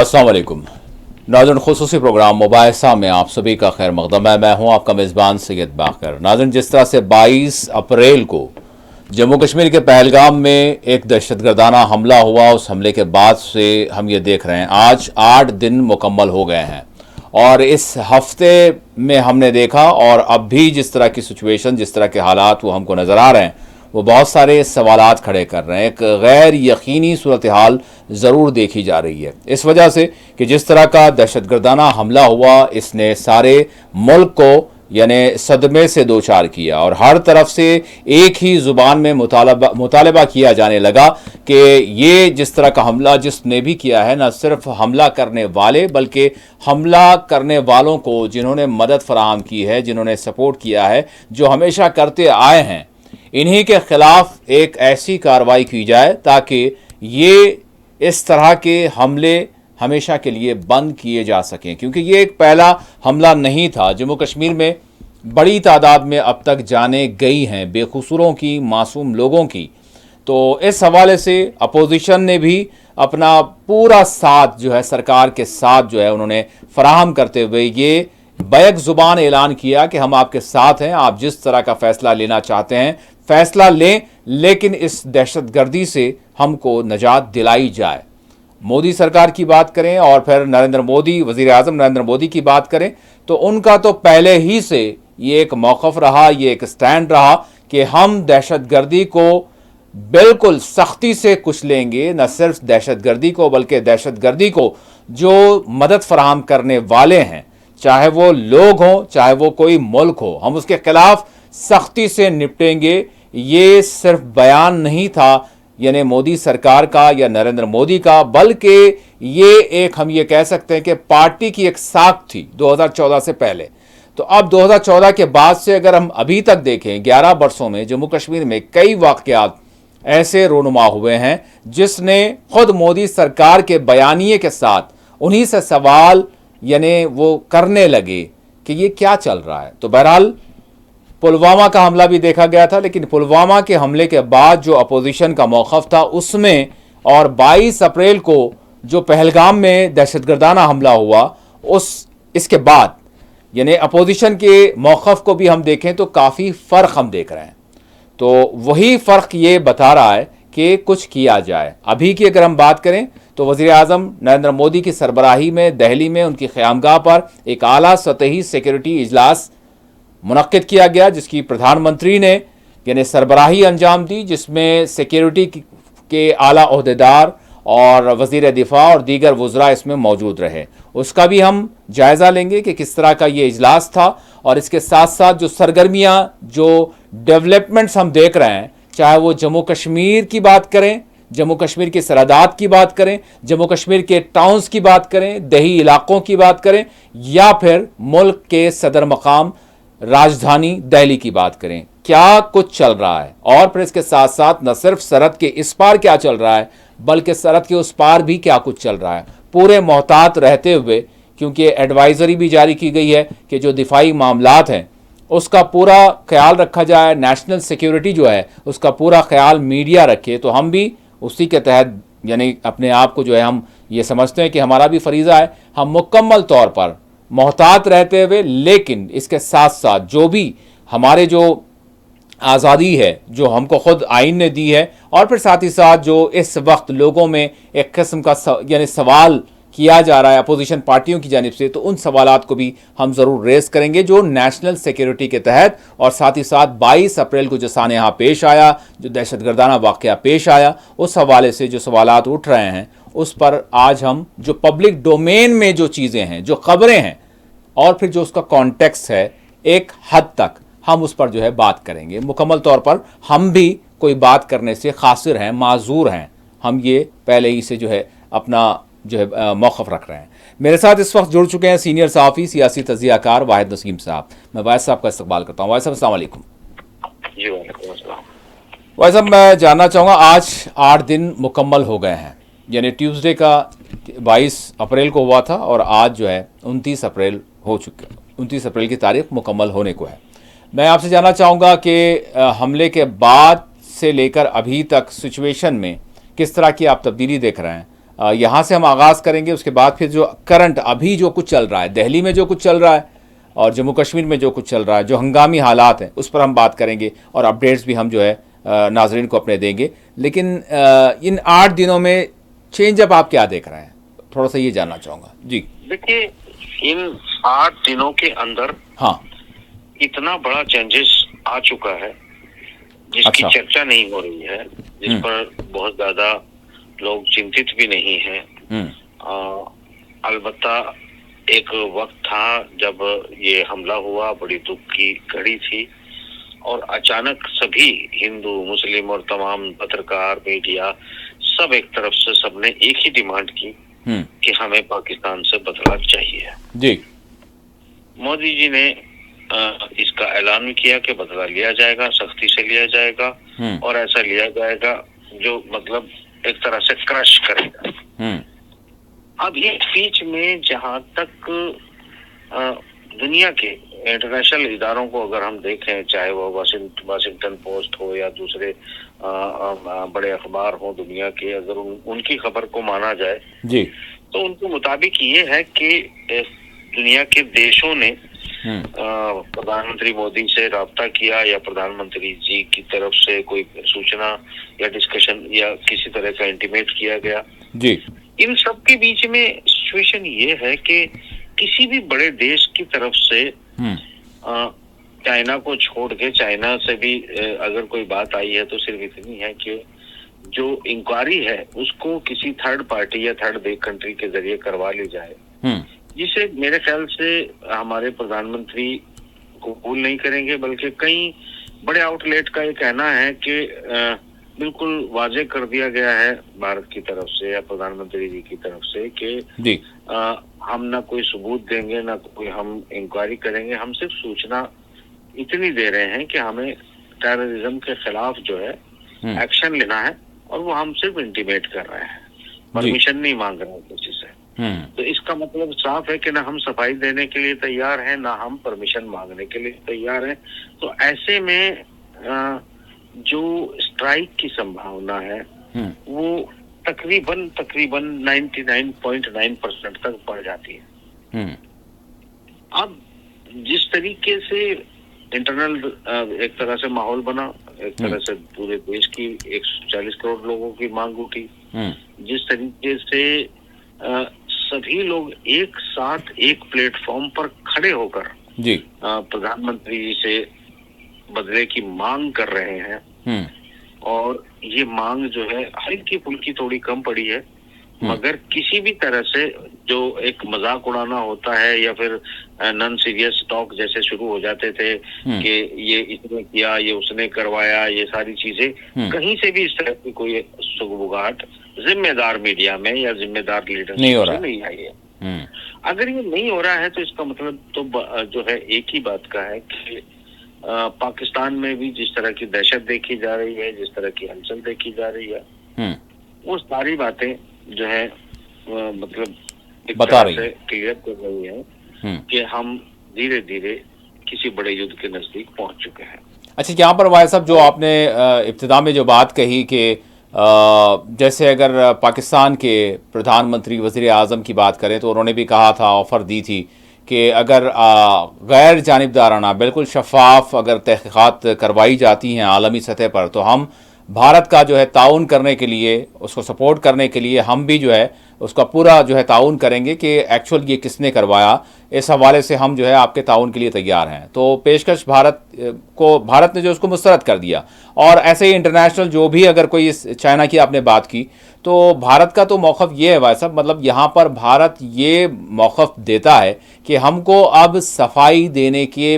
अस्सलाम वालेकुम नाज़रीन, खुसूसी प्रोग्राम मुबाहिसा में आप सभी का खैर मक़दम है। मैं हूं आपका मेज़बान सैयद बाकर। नाज़रीन, जिस तरह से 22 अप्रैल को जम्मू कश्मीर के पहलगाम में एक दहशतगर्दाना हमला हुआ, उस हमले के बाद से हम ये देख रहे हैं आज 8 दिन मुकम्मल हो गए हैं और इस हफ्ते में हमने देखा और अब भी जिस तरह की सिचुएशन, जिस तरह के हालात वो हमको नज़र आ रहे हैं, वो बहुत सारे सवालात खड़े कर रहे हैं। एक गैर यकीनी सूरत हाल ज़रूर देखी जा रही है इस वजह से कि जिस तरह का दहशतगर्दाना हमला हुआ, इसने सारे मुल्क को यानी सदमे से दो चार किया और हर तरफ से एक ही ज़ुबान में मुतालबा किया जाने लगा कि ये जिस तरह का हमला जिसने भी किया है, न सिर्फ हमला करने वाले बल्कि हमला करने वालों को जिन्होंने मदद फराहम की है, जिन्होंने सपोर्ट किया है, जो हमेशा करते आए हैं, इन्हीं के खिलाफ एक ऐसी कार्रवाई की जाए ताकि ये इस तरह के हमले हमेशा के लिए बंद किए जा सकें। क्योंकि ये एक पहला हमला नहीं था। जम्मू कश्मीर में बड़ी तादाद में अब तक जाने गई हैं, बेकसूरों की, मासूम लोगों की। तो इस हवाले से अपोजिशन ने भी अपना पूरा साथ जो है सरकार के साथ जो है उन्होंने फराहम करते हुए ये बैक जुबान ऐलान किया कि हम आपके साथ हैं, आप जिस तरह का फैसला लेना चाहते हैं फैसला लें, लेकिन इस दहशतगर्दी से हमको निजात दिलाई जाए। मोदी सरकार की बात करें और फिर नरेंद्र मोदी, वज़ीर आज़म नरेंद्र मोदी की बात करें तो उनका तो पहले ही से ये एक मौक़िफ़ रहा, ये एक स्टैंड रहा कि हम दहशतगर्दी को बिल्कुल सख्ती से कुछ लेंगे। न सिर्फ दहशतगर्दी को बल्कि दहशतगर्दी को जो मदद फराहम करने वाले हैं, चाहे वो लोग हों, चाहे वो कोई मुल्क हो, हम उसके खिलाफ सख्ती से निपटेंगे। ये सिर्फ बयान नहीं था यानी मोदी सरकार का या नरेंद्र मोदी का, बल्कि ये एक हम ये कह सकते हैं कि पार्टी की एक साख थी 2014 से पहले। तो अब 2014 के बाद से अगर हम अभी तक देखें 11 वर्षों में जम्मू कश्मीर में कई वाक़यात ऐसे रोनुमा हुए हैं जिसने खुद मोदी सरकार के बयानिए के साथ उन्हीं से सवाल यानी वो करने लगे कि ये क्या चल रहा है। तो बहरहाल पुलवामा का हमला भी देखा गया था, लेकिन पुलवामा के हमले के बाद जो अपोजिशन का मौक़िफ़ था उसमें और 22 अप्रैल को जो पहलगाम में दहशतगर्दाना हमला हुआ इसके बाद यानी अपोजिशन के मौक़िफ़ को भी हम देखें तो काफ़ी फ़र्क हम देख रहे हैं। तो वही फ़र्क ये बता रहा है कि कुछ किया जाए। अभी की अगर हम बात करें तो वज़ीर आज़म नरेंद्र मोदी की सरबराही में दिल्ली में उनकी क़यामगाह पर एक आला सतही सिक्योरिटी इजलास मुनक्किद किया गया, जिसकी प्रधानमंत्री ने यानी सरबराही अंजाम दी, जिसमें सिक्योरिटी के आला ओहदेदार और वज़ीर दिफा और दीगर वज़रा इसमें मौजूद रहे। उसका भी हम जायज़ा लेंगे कि किस तरह का ये इजलास था और इसके साथ साथ जो सरगर्मियाँ, जो डेवलपमेंट्स हम देख रहे हैं, चाहे वो जम्मू कश्मीर की बात करें, जम्मू कश्मीर की सरहदात की बात करें, जम्मू कश्मीर के टाउन्स की बात करें, दही इलाकों की बात करें, या फिर मुल्क के सदर मकाम राजधानी दिल्ली की बात करें, क्या कुछ चल रहा है। और फिर इसके साथ साथ न सिर्फ सरहद के इस पार क्या चल रहा है बल्कि सरहद के उस पार भी क्या कुछ चल रहा है, पूरे मोहतात रहते हुए, क्योंकि एडवाइजरी भी जारी की गई है कि जो दिफाई मामलात हैं उसका पूरा ख्याल रखा जाए, नेशनल सिक्योरिटी जो है उसका पूरा ख्याल मीडिया रखे। तो हम भी उसी के तहत यानी अपने आप को जो है हम ये समझते हैं कि हमारा भी फरीज़ा है, हम मुकम्मल तौर पर मोहतात रहते हुए, लेकिन इसके साथ साथ जो भी हमारे जो आज़ादी है जो हमको ख़ुद आइन ने दी है, और फिर साथ ही साथ जो इस वक्त लोगों में एक किस्म का यानी सवाल किया जा रहा है अपोजिशन पार्टियों की जानिब से, तो उन सवालात को भी हम ज़रूर रेस करेंगे जो नेशनल सिक्योरिटी के तहत, और साथ ही साथ 22 अप्रैल को जो साने यहाँ पेश आया, जो दहशतगर्दाना वाक़या पेश आया, उस हवाले से जो सवालात उठ रहे हैं उस पर आज हम जो पब्लिक डोमेन में जो चीज़ें हैं, जो ख़बरें हैं, और फिर जो उसका कॉन्टेक्स्ट है, एक हद तक हम उस पर जो है बात करेंगे। मुकम्मल तौर पर हम भी कोई बात करने से क़ासिर हैं, माजूर हैं, हम ये पहले ही से जो है अपना जो है मौक़िफ़ रख रहे हैं। मेरे साथ इस वक्त जुड़ चुके हैं सीनियर सहाफ़ी, सियासी तज़कियाकार वाहिद नसीम साहब। मैं वाहिद साहब का इस्तक़बाल करता हूँ। वाहिद साहब अस्सलाम वालेकुम। वाहिद साहब, मैं जानना चाहूँगा, आज 8 दिन मुकम्मल हो गए हैं, यानी ट्यूसडे का 22 अप्रैल को हुआ था और आज जो है 29 अप्रैल हो चुके, 29 अप्रैल की तारीख मुकम्मल होने को है। मैं आपसे जानना चाहूँगा कि हमले के बाद से लेकर अभी तक सिचुएशन में किस तरह की आप तब्दीली देख रहे हैं। यहाँ से हम आगाज़ करेंगे, उसके बाद फिर जो करंट अभी जो कुछ चल रहा है, दिल्ली में जो कुछ चल रहा है और जम्मू कश्मीर में जो कुछ चल रहा है, जो हंगामी हालात हैं, उस पर हम बात करेंगे और अपडेट्स भी हम जो है नाजरीन को अपने देंगे। लेकिन इन 8 दिनों में चेंजअप आप क्या देख रहे हैं, थोड़ा सा ये जानना चाहूँगा जी। देखिए, इन 8 दिनों के अंदर हाँ, इतना बड़ा चेंजेस आ चुका है जिसकी चर्चा नहीं हो रही है, जिस पर बहुत ज्यादा लोग चिंतित भी नहीं हैं। अलबत्ता एक वक्त था जब ये हमला हुआ, बड़ी दुख की घड़ी थी और अचानक सभी हिंदू, मुस्लिम और तमाम पत्रकार, मीडिया सब एक तरफ से सबने एक ही डिमांड की कि हमें पाकिस्तान से बदला चाहिए जी। मोदी जी ने इसका ऐलान किया कि बदला लिया जाएगा, सख्ती से लिया जाएगा और ऐसा लिया जाएगा जो मतलब एक तरह से क्रश करेगा। अब ये बीच में जहां तक दुनिया के इंटरनेशनल इदारों को अगर हम देखें, चाहे वो वाशिंगटन पोस्ट हो या दूसरे बड़े अखबार हो दुनिया के, अगर उनकी खबर को माना जाए जी, तो उनके मुताबिक ये है कि दुनिया के देशों ने प्रधानमंत्री मोदी से राब्ता किया या प्रधानमंत्री जी की तरफ से कोई सूचना या डिस्कशन या किसी तरह का इंटीमेट किया गया जी। इन सब के बीच में सिचुएशन ये है कि किसी भी बड़े देश की तरफ से चाइना को छोड़ के, चाइना से भी अगर कोई बात आई है तो सिर्फ इतनी है कि जो इंक्वायरी है उसको किसी थर्ड पार्टी या थर्ड कंट्री के जरिए करवा ली जाए, जिसे मेरे ख्याल से हमारे प्रधानमंत्री कबूल नहीं करेंगे, बल्कि कई बड़े आउटलेट का ये कहना है कि बिल्कुल वाजे कर दिया गया है भारत की तरफ से या प्रधानमंत्री जी की तरफ से कि हम ना कोई सबूत देंगे ना कोई हम इंक्वायरी करेंगे, हम सिर्फ सूचना इतनी दे रहे हैं कि हमें टेररिज्म के खिलाफ जो है एक्शन लेना है और वो हम सिर्फ इंटीमेट कर रहे हैं, परमिशन नहीं मांग रहे हैं किसी से। तो इसका मतलब साफ है कि ना हम सफाई देने के लिए तैयार हैं ना हम परमिशन मांगने के लिए तैयार हैं। तो ऐसे में जो स्ट्राइक की संभावना है वो तकरीबन 99.9% तक बढ़ जाती है। अब जिस तरीके से इंटरनल एक तरह से माहौल बना, एक तरह से पूरे देश की 140 करोड़ लोगों की मांग उठी, जिस तरीके से सभी लोग एक साथ एक प्लेटफॉर्म पर खड़े होकर जी प्रधानमंत्री जी से बदले की मांग कर रहे हैं और ये मांग जो है हल्की फुल्की थोड़ी कम पड़ी है, मगर किसी भी तरह से जो एक मजाक उड़ाना होता है या फिर नॉन सीरियस टॉक जैसे शुरू हो जाते थे कि ये इसने किया, ये उसने करवाया, ये सारी चीजें कहीं से भी इस तरह की कोई सुगबुगाहट जिम्मेदार मीडिया में या जिम्मेदार लीडरशिप से नहीं आई है। अगर ये नहीं हो रहा है तो इसका मतलब तो जो है एक ही बात का है कि पाकिस्तान में भी जिस तरह की दहशत देखी जा रही है, जिस तरह की हलचल देखी जा रही है, वो सारी बातें जो है मतलब एक बता तरह से क्लियर कर रही है कि हम धीरे धीरे किसी बड़े युद्ध के नजदीक पहुंच चुके हैं। अच्छा, यहाँ पर भाई साहब जो आपने इब्तिदा में जो बात कही कि जैसे अगर पाकिस्तान के प्रधानमंत्री वज़ीर आज़म की बात करें तो उन्होंने भी कहा था, ऑफ़र दी थी कि अगर गैर जानिबदाराना बिल्कुल शफाफ अगर तहक़ीक़ात करवाई जाती हैं आलमी सतह पर तो हम भारत का जो है ताउन करने के लिए, उसको सपोर्ट करने के लिए हम भी जो है उसका पूरा जो है ताउन करेंगे कि एक्चुअल ये किसने करवाया, इस हवाले से हम जो है आपके ताउन के लिए तैयार हैं। तो पेशकश भारत ने जो उसको मुस्तरद कर दिया। और ऐसे ही इंटरनेशनल जो भी अगर कोई इस चाइना की आपने बात की तो भारत का तो मौक़िफ़ ये है भाई साहब, मतलब यहाँ पर भारत ये मौक़िफ़ देता है कि हमको अब सफाई देने की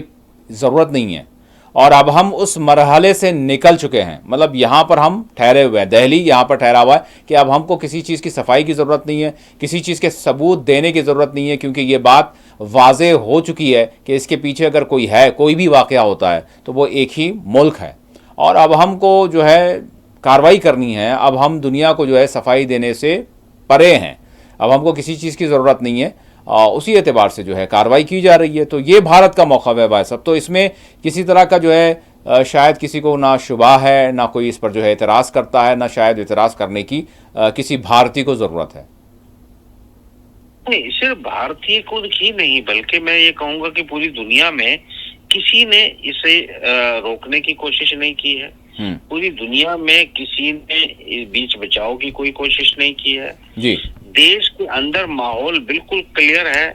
ज़रूरत नहीं है और अब हम उस मरहले से निकल चुके हैं। मतलब यहाँ पर हम ठहरे हुए हैं, दिल्ली यहाँ पर ठहरा हुआ है कि अब हमको किसी चीज़ की सफाई की ज़रूरत नहीं है, किसी चीज़ के सबूत देने की ज़रूरत नहीं है, क्योंकि ये बात वाज़े हो चुकी है कि इसके पीछे अगर कोई है, कोई भी वाक़या होता है तो वो एक ही मुल्क है। और अब हमको जो है कार्रवाई करनी है, अब हम दुनिया को जो है सफाई देने से परे हैं, अब हमको किसी चीज़ की ज़रूरत नहीं है, उसी एतबार से जो है कार्रवाई की जा रही है। तो ये भारत का मौक़िफ़ है भाई साहब। तो इसमें किसी तरह का जो है शायद किसी को ना शुबा है, ना कोई इस पर जो है एतराज़ करता है, ना शायद एतराज़ करने की किसी भारतीय को ज़रूरत है। नहीं, सिर्फ भारतीय को ही नहीं, बल्कि मैं ये कहूंगा कि पूरी दुनिया में किसी ने इसे रोकने की कोशिश नहीं की है। पूरी दुनिया में किसी ने बीच बचाव की कोई कोशिश नहीं की है जी। देश के अंदर माहौल बिल्कुल क्लियर है।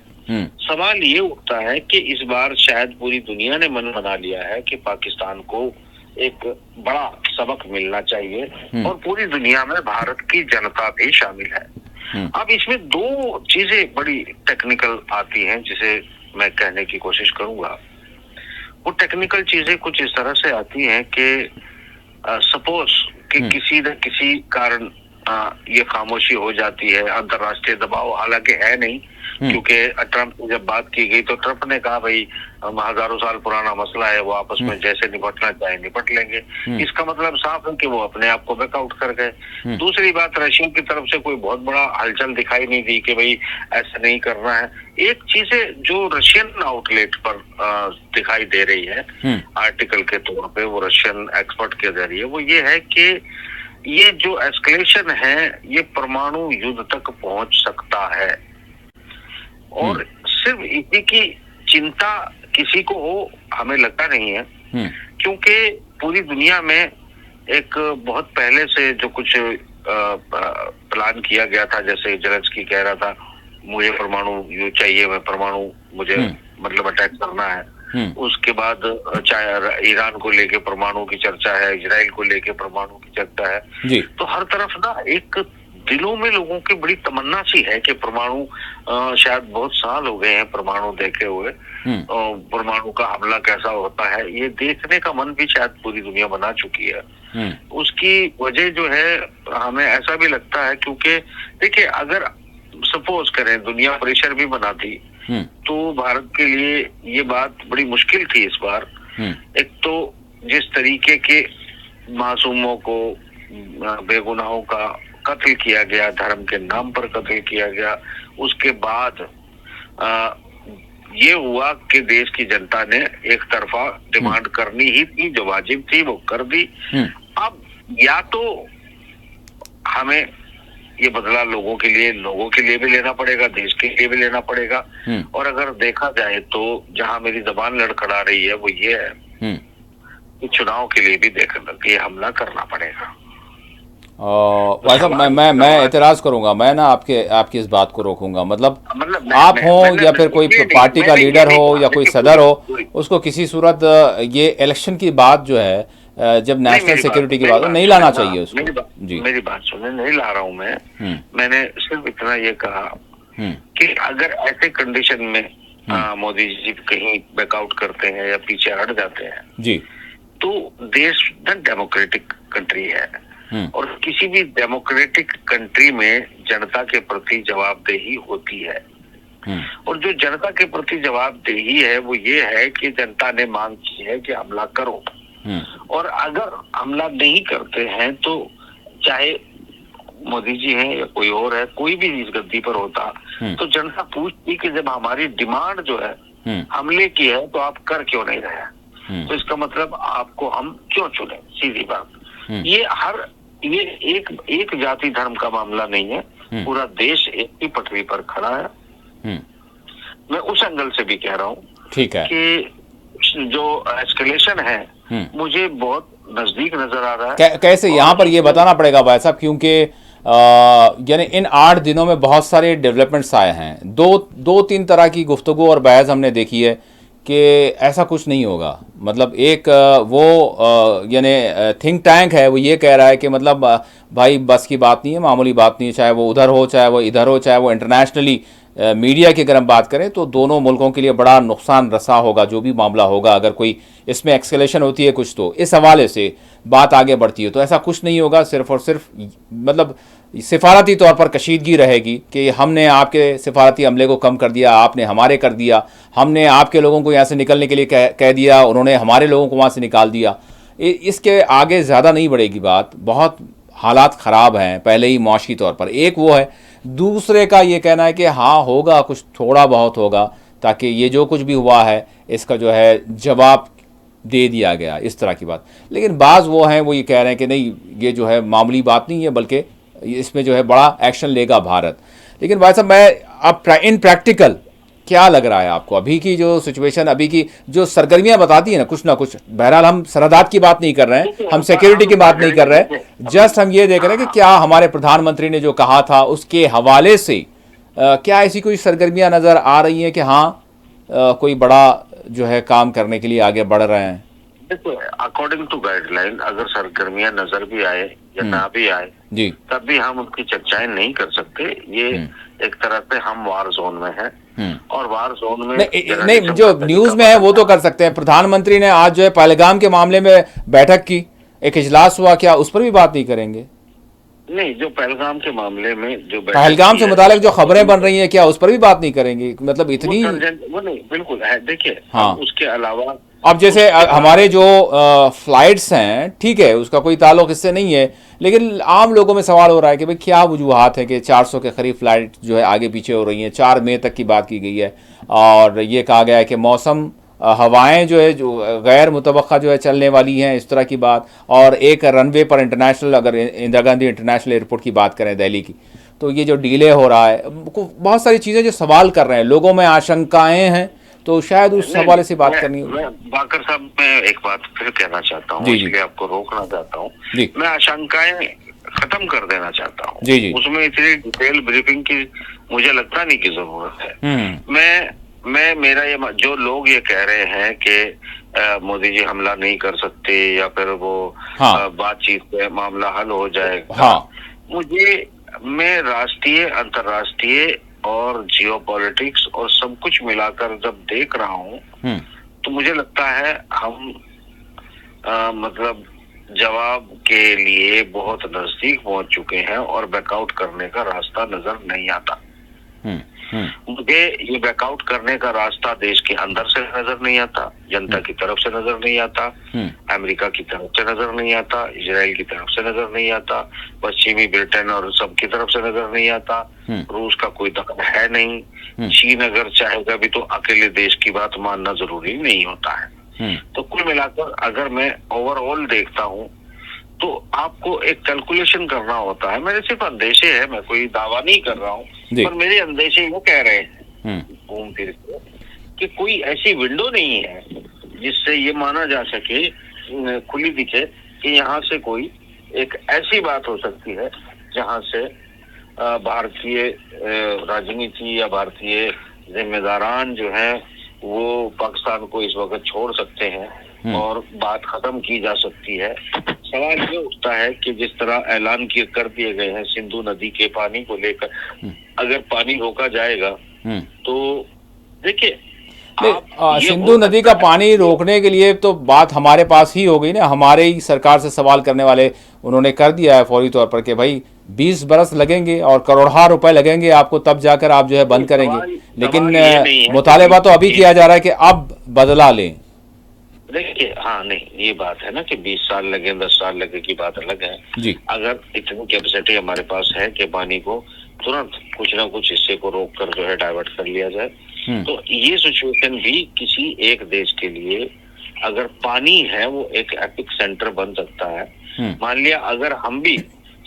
सवाल ये उठता है कि इस बार शायद पूरी दुनिया ने मन बना लिया है कि पाकिस्तान को एक बड़ा सबक मिलना चाहिए और पूरी दुनिया में भारत की जनता भी शामिल है। अब इसमें दो चीजें बड़ी टेक्निकल आती हैं जिसे मैं कहने की कोशिश करूंगा। वो टेक्निकल चीजें कुछ इस तरह से आती हैं कि सपोज कि किसी न किसी कारण ये खामोशी हो जाती है, अंतर्राष्ट्रीय दबाव हालांकि है नहीं, क्योंकि ट्रंप से जब बात की गई तो ट्रंप ने कहा भाई हजारों साल पुराना मसला है, वो आपस में जैसे निपटना चाहे निपट लेंगे। इसका मतलब साफ है कि वो अपने आप को बैकआउट कर गए। दूसरी बात, रशिया की तरफ से कोई बहुत बड़ा हलचल दिखाई नहीं दी कि भाई ऐसा नहीं करना है। एक चीज है जो रशियन आउटलेट पर दिखाई दे रही है आर्टिकल के तौर पे, वो रशियन एक्सपर्ट के जरिए, वो ये है कि ये जो एस्केलेशन है ये परमाणु युद्ध तक पहुंच सकता है और सिर्फ इसी की चिंता किसी को हो हमें लगता नहीं है, क्योंकि पूरी दुनिया में एक बहुत पहले से जो कुछ प्लान किया गया था, जैसे जेलेंस्की कह रहा था मुझे परमाणु युद्ध चाहिए, मैं परमाणु मुझे मतलब अटैक करना है। उसके बाद चाहे ईरान को लेके परमाणु की चर्चा है, इजराइल को लेके परमाणु की चर्चा है जी। तो हर तरफ ना एक दिलों में लोगों की बड़ी तमन्ना सी है कि परमाणु, शायद बहुत साल हो गए हैं परमाणु देखे हुए, परमाणु का हमला कैसा होता है ये देखने का मन भी शायद पूरी दुनिया बना चुकी है। उसकी वजह जो है हमें ऐसा भी लगता है, क्योंकि देखिए अगर सपोज करें दुनिया प्रेशर भी बनाती तो भारत के लिए ये बात बड़ी मुश्किल थी इस बार। एक तो जिस तरीके के मासूमों को, बेगुनाहों का कत्ल किया गया, धर्म के नाम पर कत्ल किया गया, उसके बाद ये हुआ कि देश की जनता ने एक तरफा डिमांड करनी ही थी, जो वाजिब थी वो कर दी। अब या तो हमें ये बदला लोगों के लिए भी लेना पड़ेगा, देश के लिए भी लेना पड़ेगा, और अगर देखा जाए तो जहां मेरी जबान लड़खड़ा रही है वो ये है कि चुनाव के लिए भी ये हमला करना पड़ेगा। भाई साहब मैं एतराज करूंगा, मैं ना आपकी इस बात को रोकूंगा। मतलब आप हो या फिर कोई पार्टी का लीडर हो या कोई सदर हो, उसको किसी सूरत ये इलेक्शन की बात जो है, जब नेशनल सिक्योरिटी की बात नहीं लाना चाहिए उसको। जी मेरी बात सुने, नहीं ला रहा हूं मैं। मैंने सिर्फ इतना ये कहा कि अगर ऐसे कंडीशन में मोदी जी कहीं बैकआउट करते हैं या पीछे हट जाते हैं जी, तो देश डेमोक्रेटिक कंट्री है और किसी भी डेमोक्रेटिक कंट्री में जनता के प्रति जवाबदेही होती है। और जो जनता के प्रति जवाबदेही है वो ये है कि जनता ने मांग की है कि हमला करो, और अगर हमला नहीं करते हैं तो चाहे मोदी जी हैं या कोई और है, कोई भी इस गद्दी पर होता तो जनता पूछती कि जब हमारी डिमांड जो है हमले की है तो आप कर क्यों नहीं रहे, तो इसका मतलब आपको हम क्यों चुने, सीधी बात। ये एक जाति धर्म का मामला नहीं है, पूरा देश एक ही पटरी पर खड़ा है। मैं उस एंगल से भी कह रहा हूँ ठीक है कि जो एस्केलेशन है मुझे बहुत नजदीक नजर आ रहा है। कैसे यहाँ पर ये बताना पड़ेगा भाई साहब, क्योंकि यानी इन 8 दिनों में बहुत सारे डेवलपमेंट्स आए हैं। दो तीन तरह की गुफ्तगू और बहस हमने देखी है कि ऐसा कुछ नहीं होगा। मतलब एक वो यानी थिंक टैंक है, वो ये कह रहा है कि मतलब भाई बस की बात नहीं है, मामूली बात नहीं है, चाहे वो उधर हो चाहे वो इधर हो, चाहे वो इंटरनेशनली मीडिया की अगर हम बात करें तो दोनों मुल्कों के लिए बड़ा नुकसान रसा होगा जो भी मामला होगा। अगर कोई इसमें एक्सकेलेशन होती है कुछ, तो इस हवाले से बात आगे बढ़ती है, तो ऐसा कुछ नहीं होगा। सिर्फ और सिर्फ मतलब सिफारती तौर पर कशीदगी रहेगी कि हमने आपके सिफारती अमले को कम कर दिया, आपने हमारे कर दिया, हमने आपके लोगों को यहाँ से निकलने के लिए कह दिया, उन्होंने हमारे लोगों को वहाँ से निकाल दिया। इसके आगे ज़्यादा नहीं बढ़ेगी बात। बहुत हालात ख़राब हैं पहले ही मुआशी तौर पर। एक वो है, दूसरे का ये कहना है कि हाँ होगा कुछ, थोड़ा बहुत होगा, ताकि ये जो कुछ भी हुआ है इसका जो है जवाब दे दिया गया, इस तरह की बात। लेकिन बाज़ वो हैं वो ये कह रहे हैं कि नहीं ये जो है मामूली बात नहीं है, बल्कि इसमें जो है बड़ा एक्शन लेगा भारत। लेकिन भाई साहब मैं अब इन प्रैक्टिकल क्या लग रहा है आपको, अभी की जो सिचुएशन, अभी की जो सरगर्मियां बताती है ना कुछ, बहरहाल हम सरहदात की बात नहीं कर रहे हैं, हम सिक्योरिटी की बात नहीं कर रहे हैं, जस्ट हम ये देख रहे हैं कि क्या हमारे प्रधानमंत्री ने जो कहा था उसके हवाले से क्या ऐसी कोई सरगर्मियां नजर आ रही हैं कि हाँ कोई बड़ा जो है काम करने के लिए आगे बढ़ रहे हैं? देखो, अकॉर्डिंग टू गाइडलाइन अगर सरगर्मियां नजर भी आए या ना भी आए जी, तब भी हम उनकी चर्चाएं नहीं कर सकते। ये एक तरह से हम वार जोन में हैं और वार जोन में नहीं, जो न्यूज में है वो तो कर सकते हैं। प्रधानमंत्री ने आज जो है पहलगाम के मामले में बैठक की, एक इजलास हुआ, क्या उस पर भी बात नहीं करेंगे? नहीं, जो पहलगाम के मामले में जो पहलगाम से मुतालिक जो खबरें बन रही हैं, क्या उस पर भी बात नहीं करेंगे? मतलब इतनी वो नहीं, बिल्कुल है। देखिए, हाँ, उसके अलावा अब जैसे हमारे जो फ्लाइट्स हैं, ठीक है, उसका कोई ताल्लुक इससे नहीं है, लेकिन आम लोगों में सवाल हो रहा है कि भाई क्या वजूहात है कि 400 के करीब फ्लाइट जो है आगे पीछे हो रही हैं। 4 मई तक की बात की गई है और ये कहा गया है कि मौसम हवाएं जो है जो गैर मुतवक्का जो है चलने वाली हैं, इस तरह की बात। और एक रनवे पर इंटरनेशनल, अगर इंदिरा गांधी इंटरनेशनल एयरपोर्ट की बात करें दिल्ली की, तो ये जो डिले हो रहा है, बहुत सारी चीज़ें जो सवाल कर रहे हैं, लोगों में आशंकाएं हैं, तो शायद उस हवाले से बात करनी होगी। बाकर साहब, मैं एक बात फिर कहना चाहता हूँ, इसलिए आपको रोकना चाहता हूँ। मैं आशंकाएं खत्म कर देना चाहता हूँ। जी जी, उसमें इतनी डिटेल ब्रीफिंग की मुझे लगता नहीं की जरूरत है। मैं मेरा ये जो लोग ये कह रहे हैं कि मोदी जी हमला नहीं कर सकते या फिर वो बातचीत से मामला हल हो जाएगा, मैं राष्ट्रीय, अंतर्राष्ट्रीय और जियोपॉलिटिक्स और सब कुछ मिलाकर जब देख रहा हूँ तो मुझे लगता है हम मतलब जवाब के लिए बहुत नजदीक पहुंच चुके हैं और बैकआउट करने का रास्ता नजर नहीं आता। मुझे ये बैकआउट करने का रास्ता देश के अंदर से नजर नहीं आता, जनता की तरफ से नजर नहीं आता, अमेरिका की तरफ से नजर नहीं आता, इजराइल की तरफ से नजर नहीं आता, पश्चिमी ब्रिटेन और सबकी तरफ से नजर नहीं आता, रूस का कोई दखल है नहीं, चीन अगर चाहेगा भी तो अकेले देश की बात मानना जरूरी नहीं होता है। तो कुल मिलाकर अगर मैं ओवरऑल देखता हूँ तो आपको एक कैलकुलेशन करना होता है। मेरे सिर्फ अंदेशे है, मैं कोई दावा नहीं कर रहा हूँ, पर मेरे अंदेशे वो कह रहे हैं घूम फिर के कि कोई ऐसी विंडो नहीं है जिससे ये माना जा सके, खुली दिखे कि यहाँ से कोई एक ऐसी बात हो सकती है जहाँ से भारतीय राजनीति या भारतीय जिम्मेदारान जो हैं वो पाकिस्तान को इस वक्त छोड़ सकते हैं और बात खत्म की जा सकती है। सवाल ये उठता है कि जिस तरह ऐलान कर दिए गए हैं सिंधु नदी के पानी को लेकर, अगर पानी रोका जाएगा तो देखिए, सिंधु नदी का पानी रोकने के लिए तो बात हमारे पास ही हो गई ना। हमारे ही सरकार से सवाल करने वाले उन्होंने कर दिया है फौरी तौर पर कि भाई 20 बरस लगेंगे और करोड़ों रुपए लगेंगे आपको, तब जाकर आप जो है बंद करेंगे। लेकिन मुतालबा तो अभी किया जा रहा है कि अब बदला लें। देखिए, हाँ, नहीं, ये बात है ना कि 20 साल लगे 10 साल लगे की बात अलग है जी। अगर इतनी कैपेसिटी हमारे पास है कि पानी को तुरंत कुछ ना कुछ हिस्से को रोक कर जो है डाइवर्ट कर लिया जाए, तो ये सिचुएशन भी किसी एक देश के लिए, अगर पानी है वो एक एपिक सेंटर बन सकता है। मान लिया अगर हम भी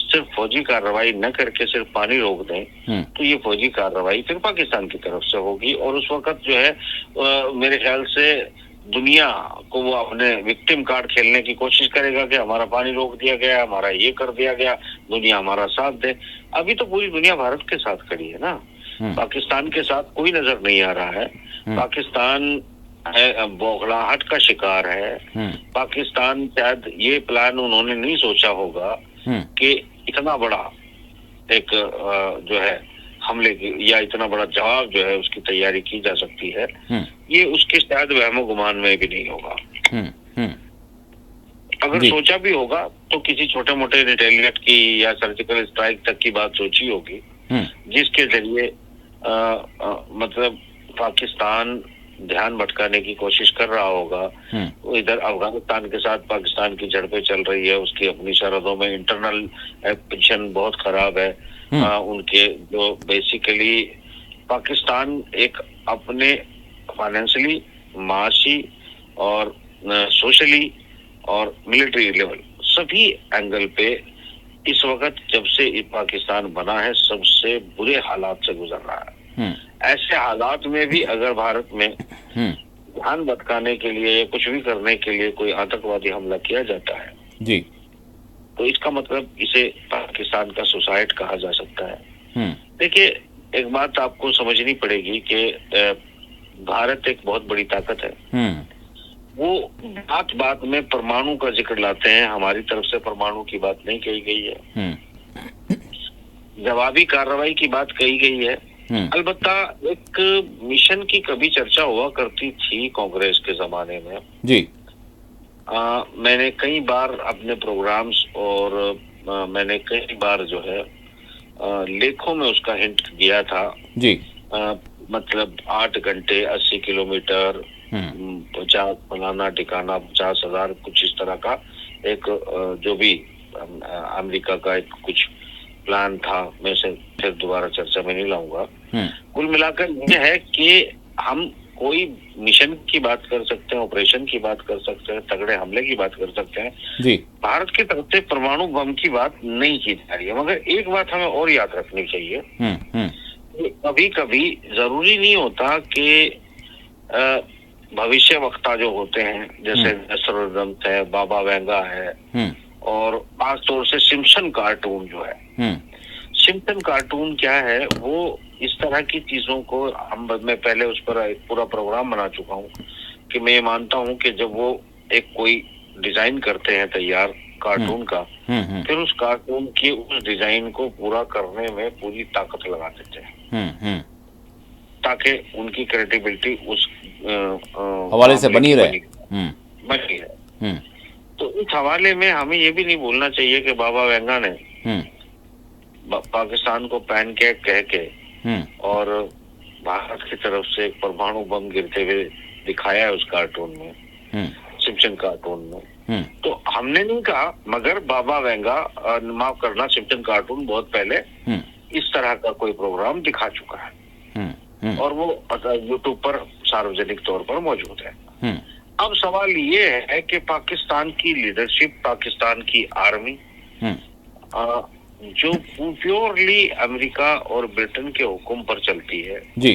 सिर्फ फौजी कार्रवाई न करके सिर्फ पानी रोक दें तो ये फौजी कार्रवाई फिर पाकिस्तान की तरफ से होगी और उस वक्त जो है मेरे ख्याल से दुनिया को वो अपने विक्टिम कार्ड खेलने की कोशिश करेगा कि हमारा पानी रोक दिया गया, हमारा ये कर दिया गया, दुनिया हमारा साथ दे। अभी तो पूरी दुनिया भारत के साथ खड़ी है ना, पाकिस्तान के साथ कोई नजर नहीं आ रहा है। पाकिस्तान बौखलाहट का शिकार है। पाकिस्तान शायद ये प्लान उन्होंने नहीं सोचा होगा कि इतना बड़ा एक जो है हमले की या इतना बड़ा जवाब जो है उसकी तैयारी की जा सकती है। ये उसके शायद वहमो गुमान में भी नहीं होगा। अगर सोचा भी होगा तो किसी छोटे मोटे रिटेलिएट की या सर्जिकल स्ट्राइक तक की बात सोची होगी जिसके जरिए मतलब पाकिस्तान ध्यान भटकाने की कोशिश कर रहा होगा। वो इधर अफगानिस्तान के साथ पाकिस्तान की झड़पें चल रही है, उसकी अपनी सरहदों में इंटरनल पोजीशन बहुत खराब है। उनके जो बेसिकली पाकिस्तान एक अपने फाइनेंशियली, माशी और सोशली और मिलिट्री लेवल सभी एंगल पे इस वक्त जब से पाकिस्तान बना है सबसे बुरे हालात से गुजर रहा है। ऐसे हालात में भी अगर भारत में हम्म, ध्यान भटकाने के लिए या कुछ भी करने के लिए कोई आतंकवादी हमला किया जाता है जी, तो इसका मतलब इसे पाकिस्तान का सुसाइड कहा जा सकता है। हम्म, देखिए, एक बात आपको समझनी पड़ेगी कि भारत एक बहुत बड़ी ताकत है। हम्म, वो बात बात में परमाणु का जिक्र लाते हैं, हमारी तरफ से परमाणु की बात नहीं कही गई है, हम्म, जवाबी कार्रवाई की बात कही गई है। अलबत्ता एक मिशन की कभी चर्चा हुआ करती थी कांग्रेस के जमाने में। जी, मैंने कई बार अपने प्रोग्राम्स और मैंने कई बार जो है लेखों में उसका हिंट दिया था। जी, मतलब 8 घंटे 80 किलोमीटर 50 फलाना ठिकाना 50,000 कुछ इस तरह का एक जो भी अमेरिका का एक कुछ प्लान था। मैं से फिर दोबारा चर्चा में नहीं लाऊंगा। कुल मिलाकर यह है कि हम कोई मिशन की बात कर सकते हैं, ऑपरेशन की बात कर सकते हैं, तगड़े हमले की बात कर सकते हैं जी, भारत की तरफ से परमाणु बम की बात नहीं की जा रही है। मगर एक बात हमें और याद रखनी चाहिए, कभी कभी जरूरी नहीं होता कि भविष्य वक्ता जो होते हैं जैसे नसरुद्दौला है, बाबा वेंगा है और खासतौर से सिम्पसन कार्टून जो है, सिम्पसन कार्टून क्या है, वो इस तरह की चीजों को मैं पहले उस पर एक पूरा प्रोग्राम बना चुका हूँ कि मैं ये मानता हूँ कि जब वो एक कोई डिजाइन करते हैं तैयार कार्टून का, फिर उस कार्टून की उस डिजाइन को पूरा करने में पूरी ताकत लगा देते हैं ताकि उनकी क्रेडिबिलिटी उस हवाले से बनी रहे। बनी है। तो इस हवाले में हमें ये भी नहीं भूलना चाहिए कि बाबा वेंगा ने पाकिस्तान को पैनकेक कह के और भारत की तरफ से एक परमाणु बम गिरते हुए दिखाया है उस कार्टून में, सिम्पसन कार्टून में। तो हमने नहीं कहा, मगर बाबा वेंगा, माफ करना, सिम्पसन कार्टून बहुत पहले इस तरह का कोई प्रोग्राम दिखा चुका है और वो यूट्यूब पर सार्वजनिक तौर पर मौजूद है। अब सवाल ये है कि पाकिस्तान की लीडरशिप, पाकिस्तान की आर्मी जो प्योरली अमेरिका और ब्रिटेन के हुक्म पर चलती है जी,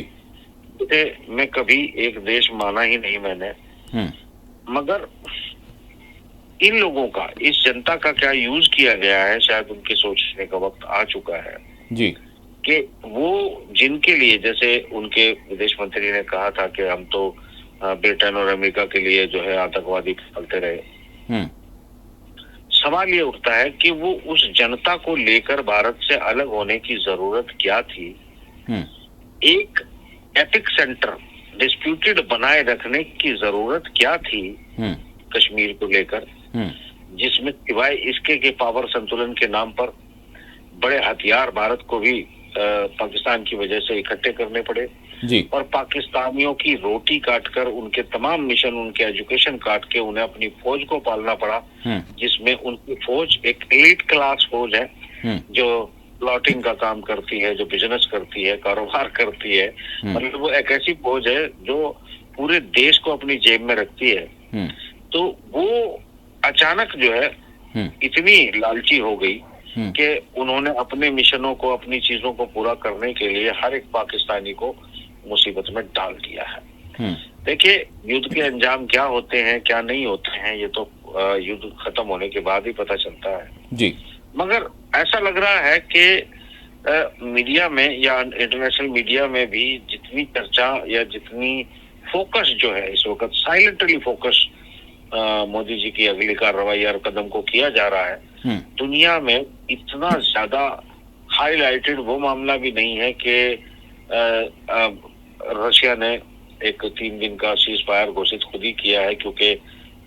मैं कभी एक देश माना ही नहीं मैंने, मगर इन लोगों का, इस जनता का क्या यूज किया गया है, शायद उनके सोचने का वक्त आ चुका है जी, कि वो जिनके लिए, जैसे उनके विदेश मंत्री ने कहा था कि हम तो ब्रिटेन और अमेरिका के लिए जो है आतंकवादी पालते रहे। सवाल ये उठता है कि वो उस जनता को लेकर भारत से अलग होने की जरूरत क्या थी। एक एपिक सेंटर डिस्प्यूटेड बनाए रखने की जरूरत क्या थी कश्मीर को लेकर, जिसमें सिवाय इसके के पावर संतुलन के नाम पर बड़े हथियार भारत को भी पाकिस्तान की वजह से इकट्ठे करने पड़े जी, और पाकिस्तानियों की रोटी काटकर, उनके तमाम मिशन, उनके एजुकेशन काट के उन्हें अपनी फौज को पालना पड़ा, जिसमें उनकी फौज एक एलीट क्लास फौज है जो प्लॉटिंग का काम करती है, जो बिजनेस करती है, कारोबार करती है। मतलब वो एक ऐसी फौज है जो पूरे देश को अपनी जेब में रखती है। तो वो अचानक जो है इतनी लालची हो गई कि उन्होंने अपने मिशनों को, अपनी चीजों को पूरा करने के लिए हर एक पाकिस्तानी को मुसीबत में डाल दिया है। देखिए, युद्ध के अंजाम क्या होते हैं, क्या नहीं होते हैं, ये तो युद्ध खत्म होने के बाद ही पता चलता है जी, मगर ऐसा लग रहा है कि मीडिया में या इंटरनेशनल मीडिया में भी जितनी चर्चा या जितनी फोकस जो है इस वक्त साइलेंटली फोकस मोदी जी की अगली कार्रवाई और कदम को किया जा रहा है, दुनिया में इतना ज्यादा हाईलाइटेड वो मामला भी नहीं है कि रशिया ने एक 3 दिन का सीज फायर घोषित खुद ही किया है, क्योंकि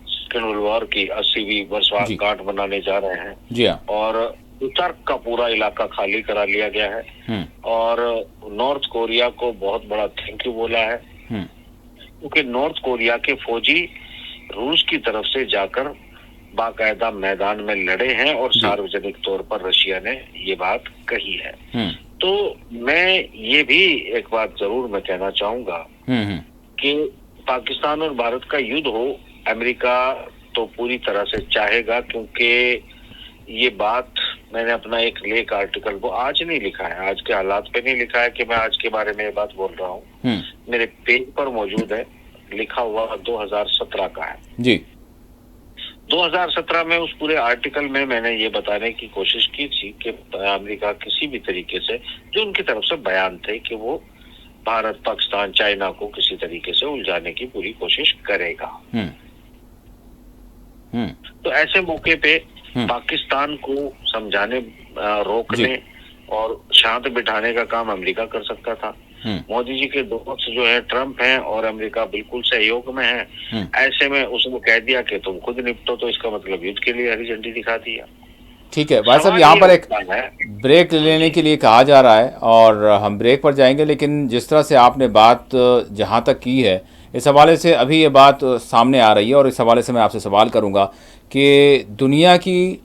सेकेंड वर्ल्ड वॉर की 80वीं वर्षगांठ मनाने जा रहे हैं जी हाँ, और उत्तर का पूरा इलाका खाली करा लिया गया है और नॉर्थ कोरिया को बहुत बड़ा थैंक यू बोला है, क्योंकि नॉर्थ कोरिया के फौजी रूस की तरफ से जाकर बाकायदा मैदान में लड़े हैं और सार्वजनिक तौर पर रशिया ने ये बात कही है। तो मैं ये भी एक बात जरूर मैं कहना चाहूंगा कि पाकिस्तान और भारत का युद्ध हो, अमेरिका तो पूरी तरह से चाहेगा, क्योंकि ये बात मैंने अपना एक लेख आर्टिकल वो आज नहीं लिखा है, आज के हालात पे नहीं लिखा है कि मैं आज के बारे में ये बात बोल रहा हूँ। मेरे पेज पर मौजूद है, लिखा हुआ 2017 का है जी। 2017 में उस पूरे आर्टिकल में मैंने ये बताने की कोशिश की थी कि अमेरिका किसी भी तरीके से, जो उनकी तरफ से बयान थे कि वो भारत, पाकिस्तान, चाइना को किसी तरीके से उलझाने की पूरी कोशिश करेगा। तो ऐसे मौके पे पाकिस्तान को समझाने, रोकने और शांत बिठाने का काम अमेरिका कर सकता था। मोदी जी के दोस्त जो है ट्रम्प हैं और अमेरिका बिल्कुल सहयोग में है। ऐसे में उसने कह दिया कि तुम खुद निपटो, तो इसका मतलब युद्ध के लिए हरी झंडी दिखा दिया। ठीक है भाई साहब, यहाँ पर एक ब्रेक लेने के लिए कहा जा रहा है और हम ब्रेक पर जाएंगे, लेकिन जिस तरह से आपने बात जहाँ तक की है, इस हवाले से अभी ये बात सामने आ रही है और इस हवाले से मैं आपसे सवाल करूँगा कि दुनिया की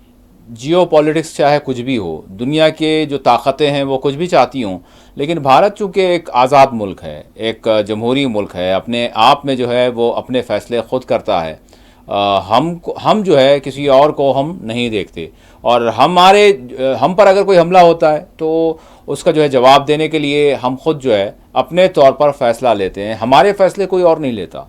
जियो पॉलिटिक्स चाहे कुछ भी हो, दुनिया के जो ताकतें हैं वो कुछ भी चाहती हों, लेकिन भारत चूँकि एक आज़ाद मुल्क है, एक जमहूरी मुल्क है, अपने आप में जो है वो अपने फ़ैसले ख़ुद करता है। हम जो है किसी और को हम नहीं देखते और हम पर अगर कोई हमला होता है तो उसका जो है जवाब देने के लिए हम खुद जो है अपने तौर पर फ़ैसला लेते हैं, हमारे फ़ैसले कोई और नहीं लेता।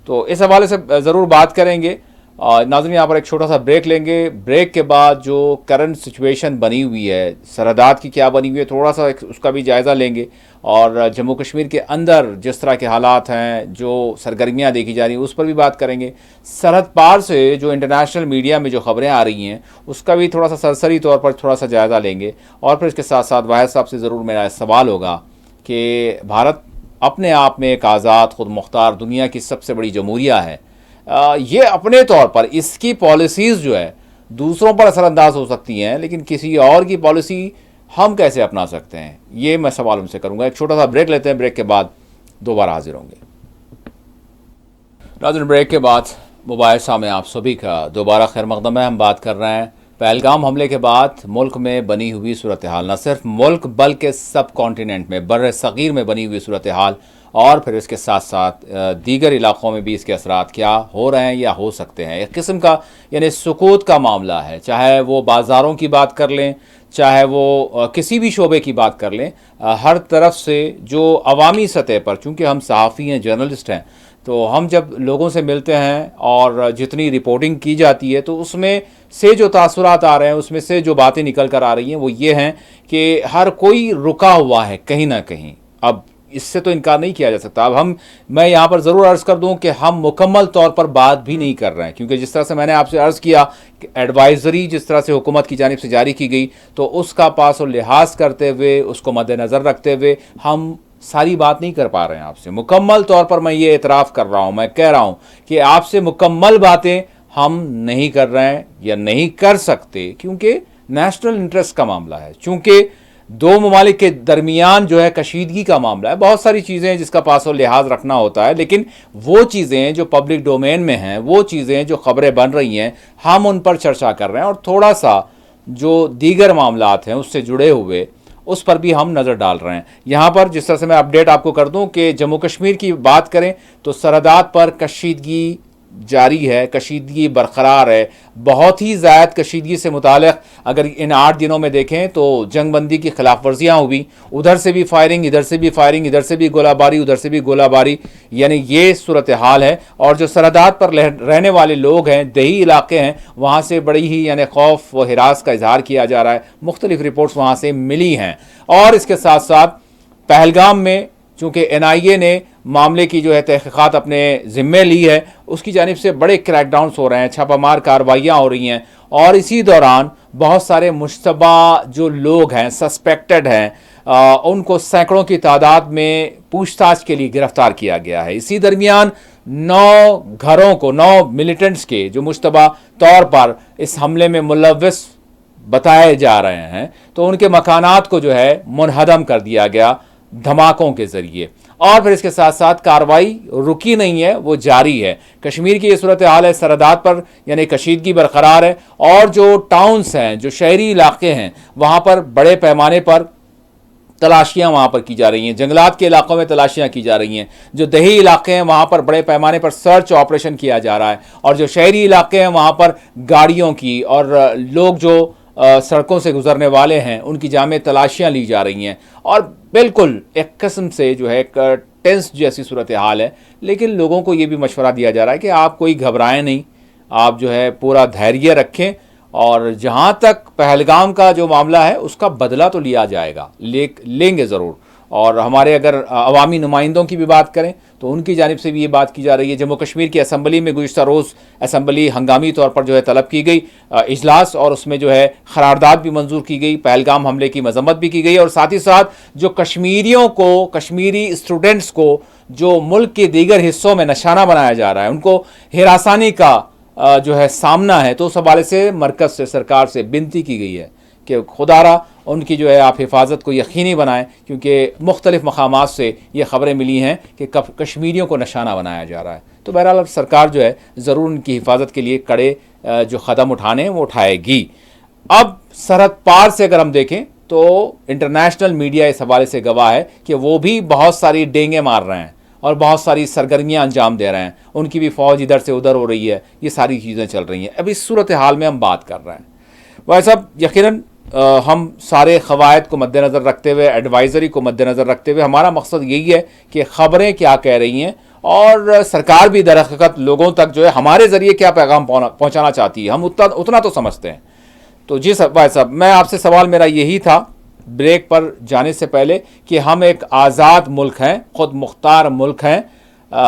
तो इस हवाले से ज़रूर बात करेंगे। नाज़रीन, यहाँ पर एक छोटा सा ब्रेक लेंगे। ब्रेक के बाद जो करंट सिचुएशन बनी हुई है, सरहदात की क्या बनी हुई है, थोड़ा सा उसका भी जायज़ा लेंगे और जम्मू कश्मीर के अंदर जिस तरह के हालात हैं, जो सरगर्मियाँ देखी जा रही हैं, उस पर भी बात करेंगे। सरहद पार से जो इंटरनेशनल मीडिया में जो खबरें आ रही हैं उसका भी थोड़ा सा सरसरी तौर पर थोड़ा सा जायज़ा लेंगे और फिर इसके साथ साथ वाहिद साहब से ज़रूर मेरा सवाल होगा कि भारत अपने आप में एक आज़ाद, खुद मुख्तार, दुनिया की सबसे बड़ी जमहूरिया है, ये अपने तौर पर इसकी पॉलिसीज़ जो है दूसरों पर असरअंदाज हो सकती हैं, लेकिन किसी और की पॉलिसी हम कैसे अपना सकते हैं, ये मैं सवाल उनसे करूंगा। एक छोटा सा ब्रेक लेते हैं, ब्रेक के बाद दोबारा हाजिर होंगे। नाज़रीन, ब्रेक के बाद मोबाइल सामने आप सभी का दोबारा खैर मकदम है। हम बात कर रहे हैं पहलगाम हमले के बाद मुल्क में बनी हुई सूरत हाल, न सिर्फ मुल्क बल्कि सब कॉन्टिनेंट में, बर्र सग़ीर में बनी हुई सूरत हाल, और फिर इसके साथ साथ दीगर इलाक़ों में भी इसके असरात क्या हो रहे हैं या हो सकते हैं। एक किस्म का यानी सुकूत का मामला है, चाहे वो बाज़ारों की बात कर लें, चाहे वो किसी भी शोबे की बात कर लें, हर तरफ से जो अवामी सतह पर, चूँकि हम सहाफ़ी हैं, जर्नलिस्ट हैं, तो हम जब लोगों से मिलते हैं और जितनी रिपोर्टिंग की जाती है तो उसमें से जो तासुरात आ रहे हैं, उसमें से जो बातें निकल कर आ रही हैं वो ये हैं कि हर कोई रुका हुआ है कहीं ना कहीं। अब इससे तो इनकार नहीं किया जा सकता। अब मैं यहाँ पर ज़रूर अर्ज़ कर दूँ कि हम मुकम्मल तौर पर बात भी नहीं कर रहे हैं, क्योंकि जिस तरह से मैंने आपसे अर्ज़ किया कि एडवाइज़री जिस तरह से हुकूमत की जानिब से जारी की गई, तो उसका पास और लिहाज करते हुए, उसको मद्देनज़र रखते हुए हम सारी बात नहीं कर पा रहे हैं आपसे। मुकम्मल तौर पर मैं ये एतराफ़ कर रहा हूँ, मैं कह रहा हूँ कि आपसे मुकम्मल बातें हम नहीं कर रहे हैं या नहीं कर सकते, क्योंकि नेशनल इंटरेस्ट का मामला है, चूँकि दो ममालिक के दरमियान जो है कशीदगी का मामला है। बहुत सारी चीज़ें हैं जिसका पास और लिहाज रखना होता है, लेकिन वो चीज़ें जो पब्लिक डोमेन में हैं, वो चीज़ें जो खबरें बन रही हैं, हम उन पर चर्चा कर रहे हैं और थोड़ा सा जो दीगर मामलात हैं उससे जुड़े हुए उस पर भी हम नज़र डाल रहे हैं। यहाँ पर जिस तरह से मैं अपडेट आपको कर दूँ कि जम्मू कश्मीर की बात करें तो सरहदात पर कशीदगी जारी है, कशीदगी बरकरार है। बहुत ही ज़्यादा कशीदगी से मुताल्लिक़ अगर इन 8 दिनों में देखें तो जंगबंदी की खिलाफ वर्जियाँ हुई, उधर से भी फायरिंग, इधर से भी फायरिंग, इधर से भी गोलाबारी, उधर से भी गोलाबारी, यानी ये सूरत हाल है। और जो सरहदात पर रहने वाले लोग हैं, दही इलाके हैं, वहाँ से बड़ी ही यानी खौफ व हिरास का इजहार किया जा रहा है। मुख्तलिफ रिपोर्ट्स वहाँ से मिली हैं। और इसके साथ साथ पहलगाम में चूँकि NIA ने मामले की जो है तहक़ीक़ात अपने ज़िम्मे ली है, उसकी जानिब से बड़े क्रैकडाउन्स हो रहे हैं, छापामार कार्रवाइयाँ हो रही हैं और इसी दौरान बहुत सारे मुश्तबा जो लोग हैं, सस्पेक्टेड हैं, उनको सैकड़ों की तादाद में पूछताछ के लिए गिरफ्तार किया गया है। इसी दरमियान 9 घरों को, 9 मिलिटेंट्स के जो मुश्तबा तौर पर इस हमले में मुलव्वस बताए जा रहे हैं, तो उनके मकानात को जो है मुनहदम कर दिया गया धमाकों के ज़रिए। और फिर इसके साथ साथ कार्रवाई रुकी नहीं है, वो जारी है। कश्मीर की ये सूरत हाल है, सरहदात पर यानी कशीदगी बरकरार है और जो टाउन्स हैं, जो शहरी इलाके हैं, वहाँ पर बड़े पैमाने पर तलाशियाँ वहाँ पर की जा रही हैं, जंगलात के इलाकों में तलाशियाँ की जा रही हैं। जो दही इलाके हैं वहाँ पर बड़े पैमाने पर सर्च ऑपरेशन किया जा रहा है और जो शहरी इलाके हैं वहाँ पर गाड़ियों की और लोग जो सड़कों से गुजरने वाले हैं उनकी जामे तलाशियां ली जा रही हैं और बिल्कुल एक किस्म से जो है एक टेंस जैसी सूरत हाल है। लेकिन लोगों को ये भी मशवरा दिया जा रहा है कि आप कोई घबराएं नहीं, आप जो है पूरा धैर्य रखें और जहां तक पहलगाम का जो मामला है उसका बदला तो लिया जाएगा, लेंगे ज़रूर। और हमारे अगर अवामी नुमाइंदों की भी बात करें तो उनकी जानिब से भी ये बात की जा रही है। जम्मू कश्मीर की असम्बली में गुज़िश्ता रोज़ असम्बली हंगामी तौर पर जो है तलब की गई इजलास और उसमें जो है करारदाद भी मंजूर की गई, पहलगाम हमले की मजम्मत भी की गई और साथ ही साथ जो कश्मीरियों को, कश्मीरी स्टूडेंट्स को जो मुल्क के दीगर हिस्सों में निशाना बनाया जा रहा है, उनको हिरासानी का जो है सामना है, तो उस हवाले से मरकज़ से, सरकार से विनती की गई है कि खुदारा उनकी जो है आप हिफाजत को यकीनी बनाएं, क्योंकि मुख्तलिफ मकामात से ये ख़बरें मिली हैं कि कश्मीरियों को निशाना बनाया जा रहा है। तो बहरहाल सरकार जो है ज़रूर उनकी हिफाजत के लिए कड़े जो कदम उठाने हैं वो उठाएगी। अब सरहद पार से अगर हम देखें तो इंटरनेशनल मीडिया इस हवाले से गवाह है कि वो भी बहुत सारी डेंगे मार रहे हैं और बहुत सारी सरगर्मियां अंजाम दे रहे हैं, उनकी भी फ़ौज इधर से उधर हो रही है, ये सारी चीज़ें चल रही हैं। अब इस सूरत हाल में हम बात कर रहे हैं। वैसे अब यकीनन हम सारे क़वायद को मद्देनज़र रखते हुए, एडवाइज़री को मद्देनज़र रखते हुए, हमारा मकसद यही है कि ख़बरें क्या कह रही हैं और सरकार भी दर हकीकत लोगों तक जो है हमारे ज़रिए क्या पैगाम पहुँचाना चाहती है, हम उतना तो समझते हैं। तो जी भाई साहब, मैं आपसे सवाल मेरा यही था ब्रेक पर जाने से पहले कि हम एक आज़ाद मुल्क हैं, ख़ुद मुख्तार मुल्क हैं,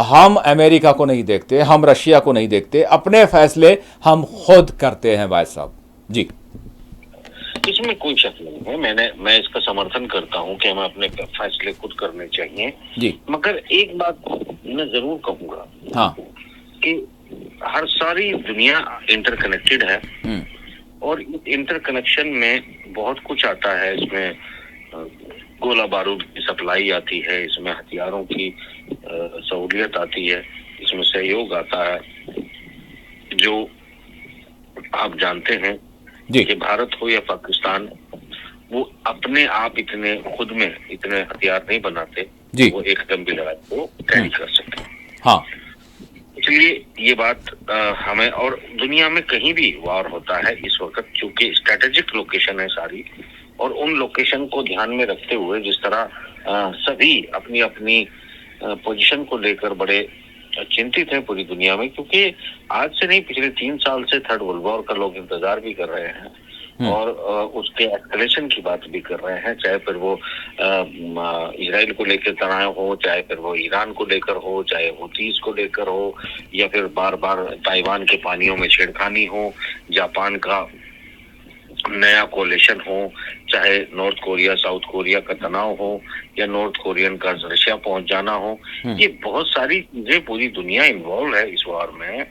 हम अमेरिका को नहीं देखते, हम रशिया को नहीं देखते, अपने फ़ैसले हम खुद करते हैं भाई साहब। जी, इसमें कोई शक नहीं है। मैं इसका समर्थन करता हूं कि हमें अपने फैसले खुद करने चाहिए जी। मगर एक बात मैं जरूर कहूंगा, हाँ, कि हर सारी दुनिया इंटरकनेक्टेड है और इंटरकनेक्शन में बहुत कुछ आता है। इसमें गोला बारूद की सप्लाई आती है, इसमें हथियारों की सहूलियत आती है, इसमें सहयोग आता है। जो आप जानते हैं कि भारत हो या पाकिस्तान, वो अपने आप इतने खुद में इतने हथियार नहीं बनाते, वो एक लंबी लड़ाई को कैरी कर सकते हैं। हाँ, इसलिए ये बात हमें, और दुनिया में कहीं भी वार होता है इस वक्त, चूंकि स्ट्रेटेजिक लोकेशन है सारी, और उन लोकेशन को ध्यान में रखते हुए जिस तरह सभी अपनी अपनी पोजीशन को लेकर बड़े चिंतित हैं पूरी दुनिया में, क्योंकि आज से नहीं पिछले 3 साल से थर्ड वर्ल्ड वॉर का लोग इंतजार भी कर रहे हैं और उसके एस्केलेशन की बात भी कर रहे हैं, चाहे फिर वो इजराइल को लेकर तनाव हो, चाहे फिर वो ईरान को लेकर हो, चाहे हुतीज को लेकर हो, या फिर बार बार ताइवान के पानियों में छेड़खानी हो, जापान का नया कोलिशन हो, चाहे नॉर्थ कोरिया साउथ कोरिया का तनाव हो, या नॉर्थ कोरियन का रशिया पहुंच जाना हो। ये बहुत सारी चीजें, पूरी दुनिया इन्वॉल्व है इस वार में।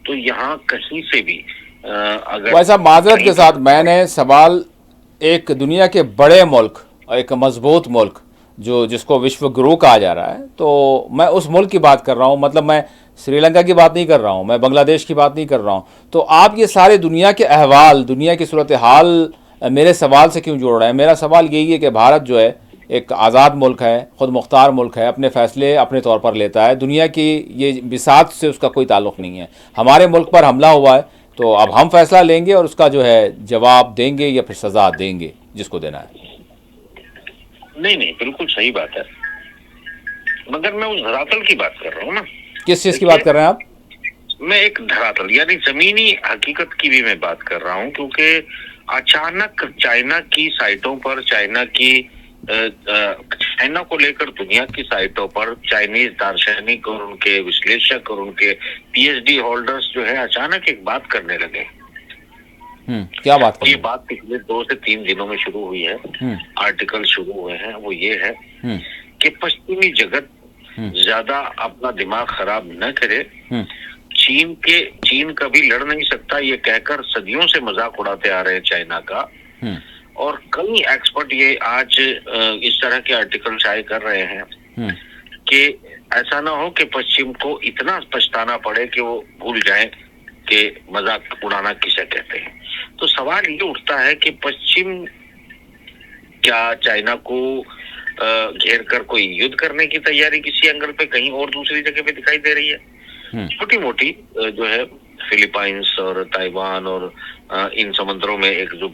तो यहाँ कहीं से भी अगर वैसा माजरत के साथ मैंने सवाल एक दुनिया के बड़े मुल्क, एक मजबूत मुल्क जो जिसको विश्व गुरु कहा जा रहा है, तो मैं उस मुल्क की बात कर रहा हूँ, मतलब मैं श्रीलंका की बात नहीं कर रहा हूँ, मैं बांग्लादेश की बात नहीं कर रहा हूँ। तो आप ये सारे दुनिया के अहवाल, दुनिया की सूरत हाल मेरे सवाल से क्यों जोड़ रहे हैं? मेरा सवाल यही है कि भारत जो है एक आज़ाद मुल्क है, ख़ुद मुख्तार मुल्क है, अपने फ़ैसले अपने तौर पर लेता है, दुनिया की ये बिसात से उसका कोई ताल्लुक़ नहीं है। हमारे मुल्क पर हमला हुआ है तो अब हम फैसला लेंगे और उसका जो है जवाब देंगे या फिर सज़ा देंगे जिसको देना है। नहीं, बिल्कुल सही बात है, मगर मैं उस धरातल की बात कर रहा हूँ ना। किस चीज़ की बात कर रहे हैं आप? मैं एक धरातल यानी जमीनी हकीकत की भी मैं बात कर रहा हूँ, क्योंकि अचानक चाइना की साइटों पर, चाइना को लेकर दुनिया की साइटों पर चाइनीज दार्शनिक और उनके विश्लेषक और उनके पीएचडी होल्डर्स जो है अचानक एक बात करने लगे। क्या बात? ये बात पिछले 2 से 3 दिनों में शुरू हुई है, आर्टिकल शुरू हुए हैं। वो ये है कि पश्चिमी जगत ज्यादा अपना दिमाग खराब न करे, चीन कभी लड़ नहीं सकता ये कहकर सदियों से मजाक उड़ाते आ रहे हैं चाइना का। और कई एक्सपर्ट ये आज इस तरह के आर्टिकल शाये कर रहे हैं कि ऐसा ना हो कि पश्चिम को इतना पछताना पड़े कि वो भूल जाएं कि मजाक उड़ाना किसे कहते हैं। तो सवाल ये उठता है कि पश्चिम क्या चाइना को घेर कर कोई युद्ध करने की तैयारी किसी एंगल पे कहीं और दूसरी जगह पे दिखाई दे रही है? छोटी मोटी जो है फिलीपाइंस और ताइवान और इन समुद्रों में एक जो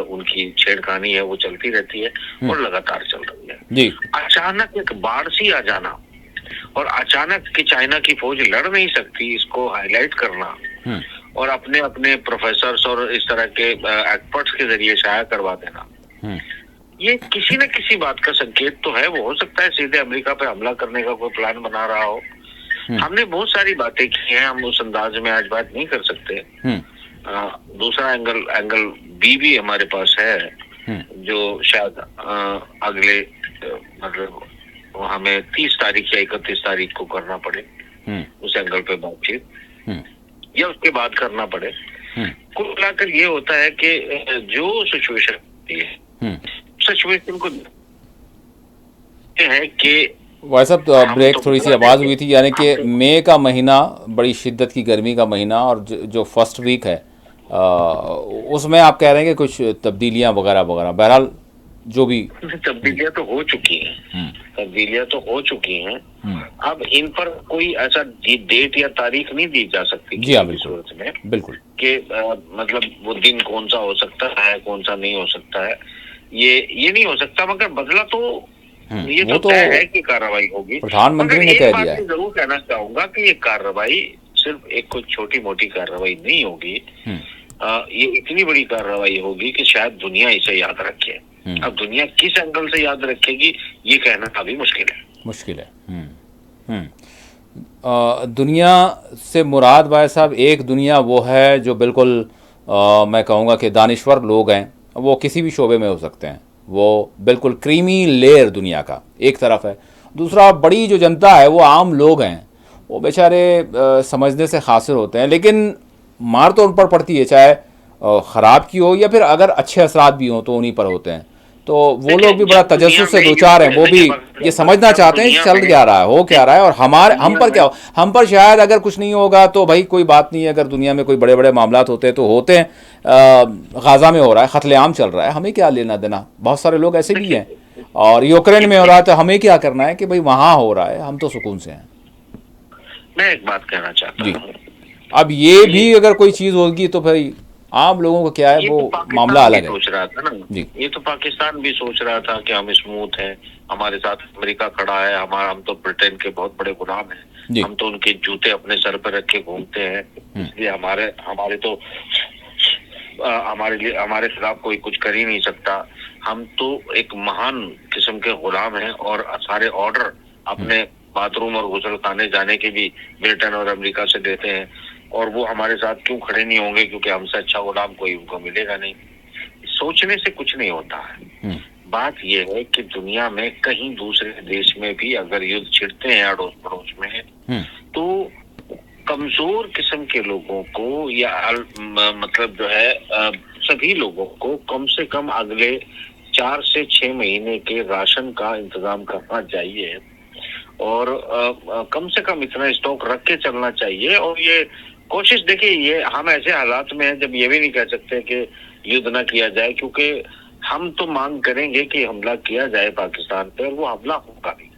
उनकी छेड़खानी है वो चलती रहती है और लगातार चल रही है जी। अचानक एक बाढ़ सी आ जाना और अचानक कि चाइना की फौज लड़ नहीं सकती, इसको हाईलाइट करना और अपने अपने प्रोफेसर्स और इस तरह के एक्सपर्ट्स के जरिए शाया करवा देना, ये किसी न किसी बात का संकेत तो है। वो हो सकता है सीधे अमेरिका पे हमला करने का कोई प्लान बना रहा हो। हमने बहुत सारी बातें की हैं, हम उस अंदाज में आज बात नहीं कर सकते। दूसरा एंगल बी भी हमारे पास है, जो शायद अगले मतलब हमें 30 तारीख या 31 तारीख को करना पड़े उस एंगल पे बातचीत, या उसके बाद करना पड़े। कुल मिलाकर ये होता है कि जो सिचुएशन है, सिचुएशन को है कि भाई साहब ब्रेक थोड़ी सी आवाज़ हुई थी, यानी कि मई का महीना बड़ी शिद्दत की गर्मी का महीना और जो फर्स्ट वीक है उसमें आप कह रहे हैं कि कुछ तब्दीलियां वगैरह वगैरह, बहरहाल जो भी तब्दीलियां तो हो चुकी हैं, अब इन पर कोई ऐसा डेट या तारीख नहीं दी जा सकती। जी हाँ, बिल्कुल कि मतलब वो दिन कौन सा हो सकता है, कौन सा नहीं हो सकता है, ये नहीं हो सकता। मगर बदला तो ये तो तय है कि कार्रवाई होगी। प्रधानमंत्री ने कह दिया है। जरूर कहना चाहूंगा कि ये कार्रवाई सिर्फ एक कोई छोटी मोटी कार्रवाई नहीं होगी, ये इतनी बड़ी कार्रवाई होगी कि शायद दुनिया इसे याद रखे। अब दुनिया किस एंगल से याद रखेगी ये कहना अभी मुश्किल है। दुनिया से मुराद भाई साहब, एक दुनिया वो है जो बिल्कुल मैं कहूँगा कि दानिश्वर लोग हैं, वो किसी भी शोबे में हो सकते हैं, वो बिल्कुल क्रीमी लेयर दुनिया का एक तरफ है। दूसरा बड़ी जो जनता है वो आम लोग हैं, वो बेचारे समझने से खासिर होते हैं, लेकिन मार तो उन पर पड़ती है, चाहे ख़राब की हो या फिर अगर अच्छे असरात भी हों तो उन्हीं पर होते हैं। तो वो लोग भी बड़ा तजस्सुस से दो चार हैं, वो भी ये समझना चाहते हैं चल क्या रहा है, हो क्या रहा है, और हम पर क्या हो। हम पर शायद अगर कुछ नहीं होगा तो भाई कोई बात नहीं है, अगर दुनिया में कोई बड़े बड़े मामलात होते हैं तो होते हैं। गाज़ा में हो रहा है, कत्लेआम चल रहा है, हमें क्या लेना देना। बहुत सारे लोग ऐसे भी हैं, और यूक्रेन में हो रहा है तो हमें क्या करना है कि भाई वहाँ हो रहा है, हम तो सुकून से हैं। मैं एक बात कहना चाहता हूँ, अब ये भी अगर कोई चीज़ होगी तो भाई आम लोगों को क्या है, वो मामला अलग है। सोच रहा था ना जी, ये तो पाकिस्तान भी सोच रहा था कि हम स्मूथ हैं, हमारे साथ अमेरिका खड़ा है, हम तो ब्रिटेन के बहुत बड़े गुलाम हैं, हम तो उनके जूते अपने सर पर रख के घूमते हैं, इसलिए हमारे खिलाफ कोई कुछ कर ही नहीं सकता। हम तो एक महान किस्म के गुलाम हैं और सारे ऑर्डर अपने बाथरूम और गुसलखाने जाने के भी ब्रिटेन और अमेरिका से देते हैं, और वो हमारे साथ क्यों खड़े नहीं होंगे, क्योंकि हमसे अच्छा गुलाम कोई उनको मिलेगा नहीं। सोचने से कुछ नहीं होता है। बात ये है कि दुनिया में कहीं दूसरे देश में भी अगर युद्ध छिड़ते हैं अड़ोस पड़ोस में, तो कमजोर किस्म के लोगों को या मतलब जो है सभी लोगों को कम से कम अगले 4 से 6 महीने के राशन का इंतजाम करना चाहिए, और कम से कम इतना स्टॉक रख के चलना चाहिए। और ये कोशिश, देखिए, ये हम ऐसे हालात में हैं जब ये भी नहीं कह सकते कि युद्ध ना किया जाए, क्योंकि हम तो मांग करेंगे कि हमला किया जाए पाकिस्तान पे, और वो हमला होगा भी।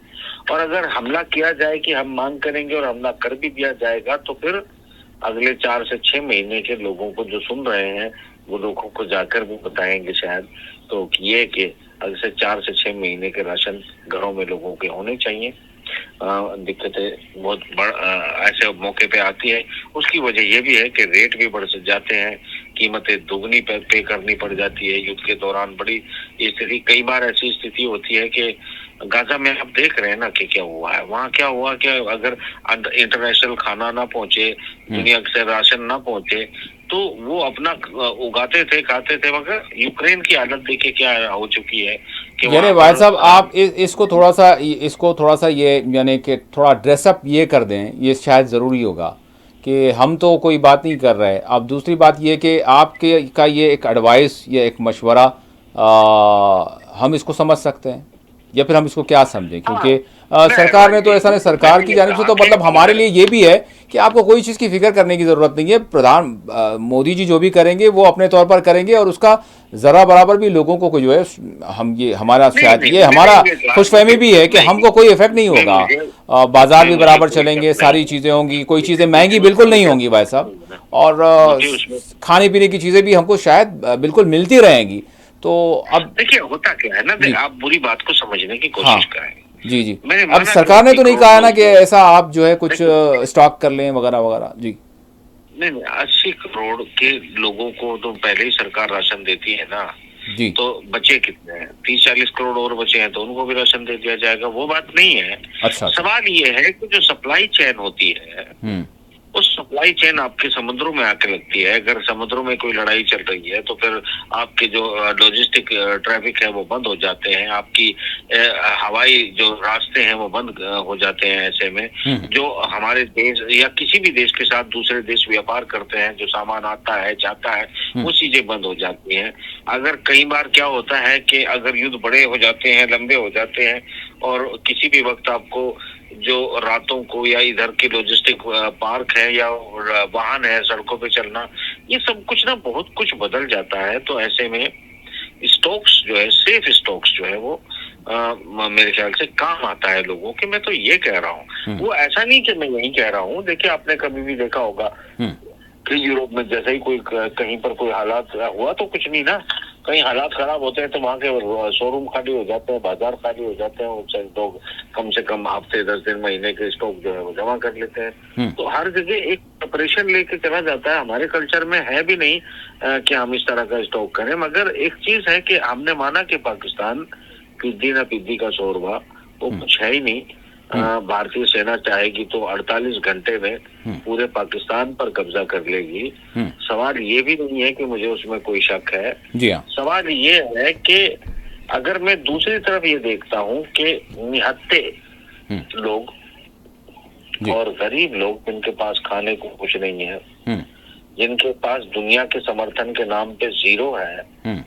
और अगर हमला किया जाए कि हम मांग करेंगे और हमला कर भी दिया जाएगा, तो फिर अगले 4 से 6 महीने के लोगों को जो सुन रहे हैं वो लोगों को जाकर भी बताएंगे शायद, तो ये कि अगले से 4 से 6 महीने के राशन घरों में लोगों के होने चाहिए। दिक्कतें बहुत ऐसे मौके पे आती है। उसकी वजह यह भी है कि रेट भी बढ़ जाते हैं, कीमतें दुगनी पे करनी पड़ जाती है युद्ध के दौरान। बड़ी स्थिति, कई बार ऐसी स्थिति होती है कि गाजा में आप देख रहे हैं ना कि क्या हुआ है, वहाँ क्या हुआ कि अगर इंटरनेशनल खाना ना पहुंचे, दुनिया से राशन ना पहुंचे, तो वो अपना उगाते थे, खाते थे। मगर यूक्रेन की हालत देखिए क्या हो चुकी है कि यानी भाई साहब आप इसको थोड़ा सा ये यानी कि थोड़ा ड्रेसअप ये कर दें, ये शायद ज़रूरी होगा कि हम तो कोई बात नहीं कर रहे। अब दूसरी बात ये कि आपके का ये एक एडवाइस या एक मशवरा हम इसको समझ सकते हैं, या फिर हम इसको क्या समझें, क्योंकि सरकार ने तो ऐसा नहीं, सरकार की जानिब से तो मतलब हमारे लिए ये भी है कि आपको कोई चीज़ की फिक्र करने की ज़रूरत नहीं है। प्रधान मोदी जी जो भी करेंगे वो अपने तौर पर करेंगे, और उसका ज़रा बराबर भी लोगों को जो है हम ये हमारा शायद ये हमारा खुशफहमी भी है कि हमको कोई इफेक्ट नहीं होगा, बाजार भी बराबर चलेंगे, सारी चीज़ें होंगी, कोई चीज़ें महंगी बिल्कुल नहीं होंगी भाई साहब, और देखिए उसमें खाने पीने की चीजें भी हमको शायद बिल्कुल मिलती रहेंगी। तो अब देखिए होता क्या है ना, जी आप बुरी बात को समझने की हाँ कोशिश करें। जी जी। मैंने अब माना कि सरकार ने 80 तो नहीं करोड़ कहा ना लोग कि ऐसा आप जो है कुछ देखिए, स्टॉक कर लें वगैरह वगैरह। जी नहीं नहीं, 80 करोड़ के लोगों को तो पहले ही सरकार राशन देती है ना। जी तो बचे कितने हैं? 30-40 करोड़ और बचे हैं, तो उनको भी राशन दे दिया जाएगा, वो बात नहीं है। अच्छा अच्छा। सवाल ये है कि जो सप्लाई चेन होती है, हम्म उस सप्लाई चेन आपके समुद्रों में आके लगती है। अगर समुद्रों में कोई लड़ाई चल रही है तो फिर आपके जो लॉजिस्टिक ट्रैफिक है वो बंद हो जाते हैं, आपकी हवाई जो रास्ते हैं वो बंद हो जाते हैं। ऐसे में हम्म जो हमारे देश या किसी भी देश के साथ दूसरे देश व्यापार करते हैं, जो सामान आता है जाता है, वो चीजें बंद हो जाती हैं। अगर कई बार क्या होता है कि अगर युद्ध बड़े हो जाते हैं, लंबे हो जाते हैं, और किसी भी वक्त आपको जो रातों को या इधर के लॉजिस्टिक पार्क है या वाहन है, सड़कों पे चलना, ये सब कुछ ना बहुत कुछ बदल जाता है। तो ऐसे में स्टॉक्स जो है, सेफ स्टॉक्स जो है वो मेरे ख्याल से काम आता है लोगों के। मैं तो ये कह रहा हूँ, वो ऐसा नहीं कि मैं यही कह रहा हूँ। देखिए आपने कभी भी देखा होगा कि यूरोप में जैसे ही कोई कहीं पर कोई हालात हुआ तो कुछ नहीं ना, कहीं हालात खराब होते हैं तो वहां के शोरूम खाली हो जाते हैं, बाजार खाली हो जाते हैं, लोग कम से कम हफ्ते 10 दिन महीने के स्टॉक जो है वो जमा कर लेते हैं। तो हर जगह एक ऑपरेशन लेके चला जाता है। हमारे कल्चर में है भी नहीं कि हम इस तरह का स्टॉक करें। मगर एक चीज है कि हमने माना कि पाकिस्तान पिद्दी ना पिद्दी का शोरबा, वो कुछ है ही नहीं। भारतीय सेना चाहेगी तो 48 घंटे में पूरे पाकिस्तान पर कब्जा कर लेगी। सवाल ये भी नहीं है कि मुझे उसमें कोई शक है। जी हाँ। सवाल ये है कि अगर मैं दूसरी तरफ ये देखता हूँ कि निहत्ते लोग और गरीब लोग, जिनके पास खाने को कुछ नहीं है, जिनके पास दुनिया के समर्थन के नाम पे जीरो है,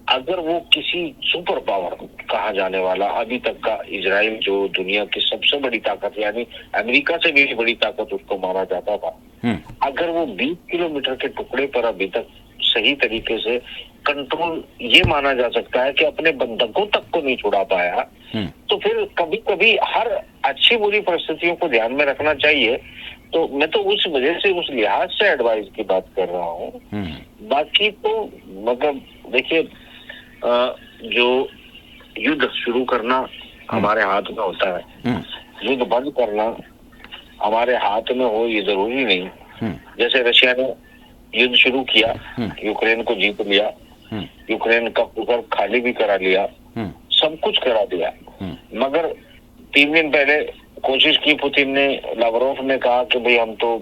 अगर वो किसी सुपर पावर कहा जाने वाला अभी तक का इजराइल, जो दुनिया की सबसे बड़ी ताकत, यानी अमेरिका से भी बड़ी ताकत उसको माना जाता था, अगर वो 20 किलोमीटर के टुकड़े पर अभी तक सही तरीके से कंट्रोल, ये माना जा सकता है कि अपने बंधकों तक को नहीं छुड़ा पाया, तो फिर कभी कभी हर अच्छी बुरी परिस्थितियों को ध्यान में रखना चाहिए। तो मैं तो उस वजह से, उस लिहाज से एडवाइस की बात कर रहा हूँ। बाकी तो मतलब देखिए, जो युद्ध शुरू करना हमारे हाथ में होता है, युद्ध बंद करना हमारे हाथ में हो ये जरूरी नहीं। जैसे रशिया ने युद्ध शुरू किया, यूक्रेन को जीत लिया, यूक्रेन का कुकर खाली भी करा लिया, सब कुछ करा दिया, मगर 3 दिन पहले कोशिश की पुतिन ने, लावरोव ने कहा कि भाई हम तो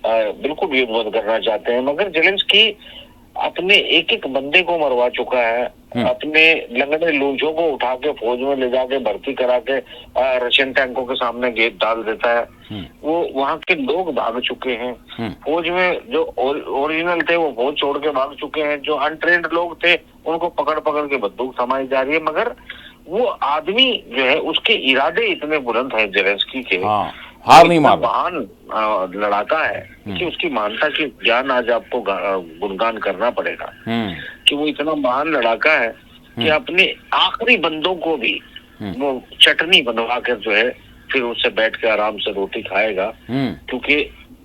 बिल्कुल युद्ध बंद करना चाहते हैं, मगर जेलेंस्की अपने एक एक बंदे को मरवा चुका है, अपने लंगड़े लूंचों को उठा के फौज में ले जाके भर्ती करा के रशियन टैंकों के सामने गेट डाल देता है। वो वहां के लोग भाग चुके हैं, फौज में जो ओरिजिनल थे वो फौज छोड़ के भाग चुके हैं, जो अनट्रेंड लोग थे उनको पकड़ पकड़ के बंदूक थमाई जा रही है। मगर वो आदमी जो है, उसके इरादे इतने बुलंद हैं जेलेंस्की के, हार नहीं मार, महान लड़ाका है कि उसकी महानता की ज्ञान आज आपको गुणगान करना पड़ेगा कि वो इतना महान लड़ाका है कि अपने आखिरी बंदों को भी वो चटनी बनवा कर जो है फिर उससे बैठ के आराम से रोटी खाएगा। क्योंकि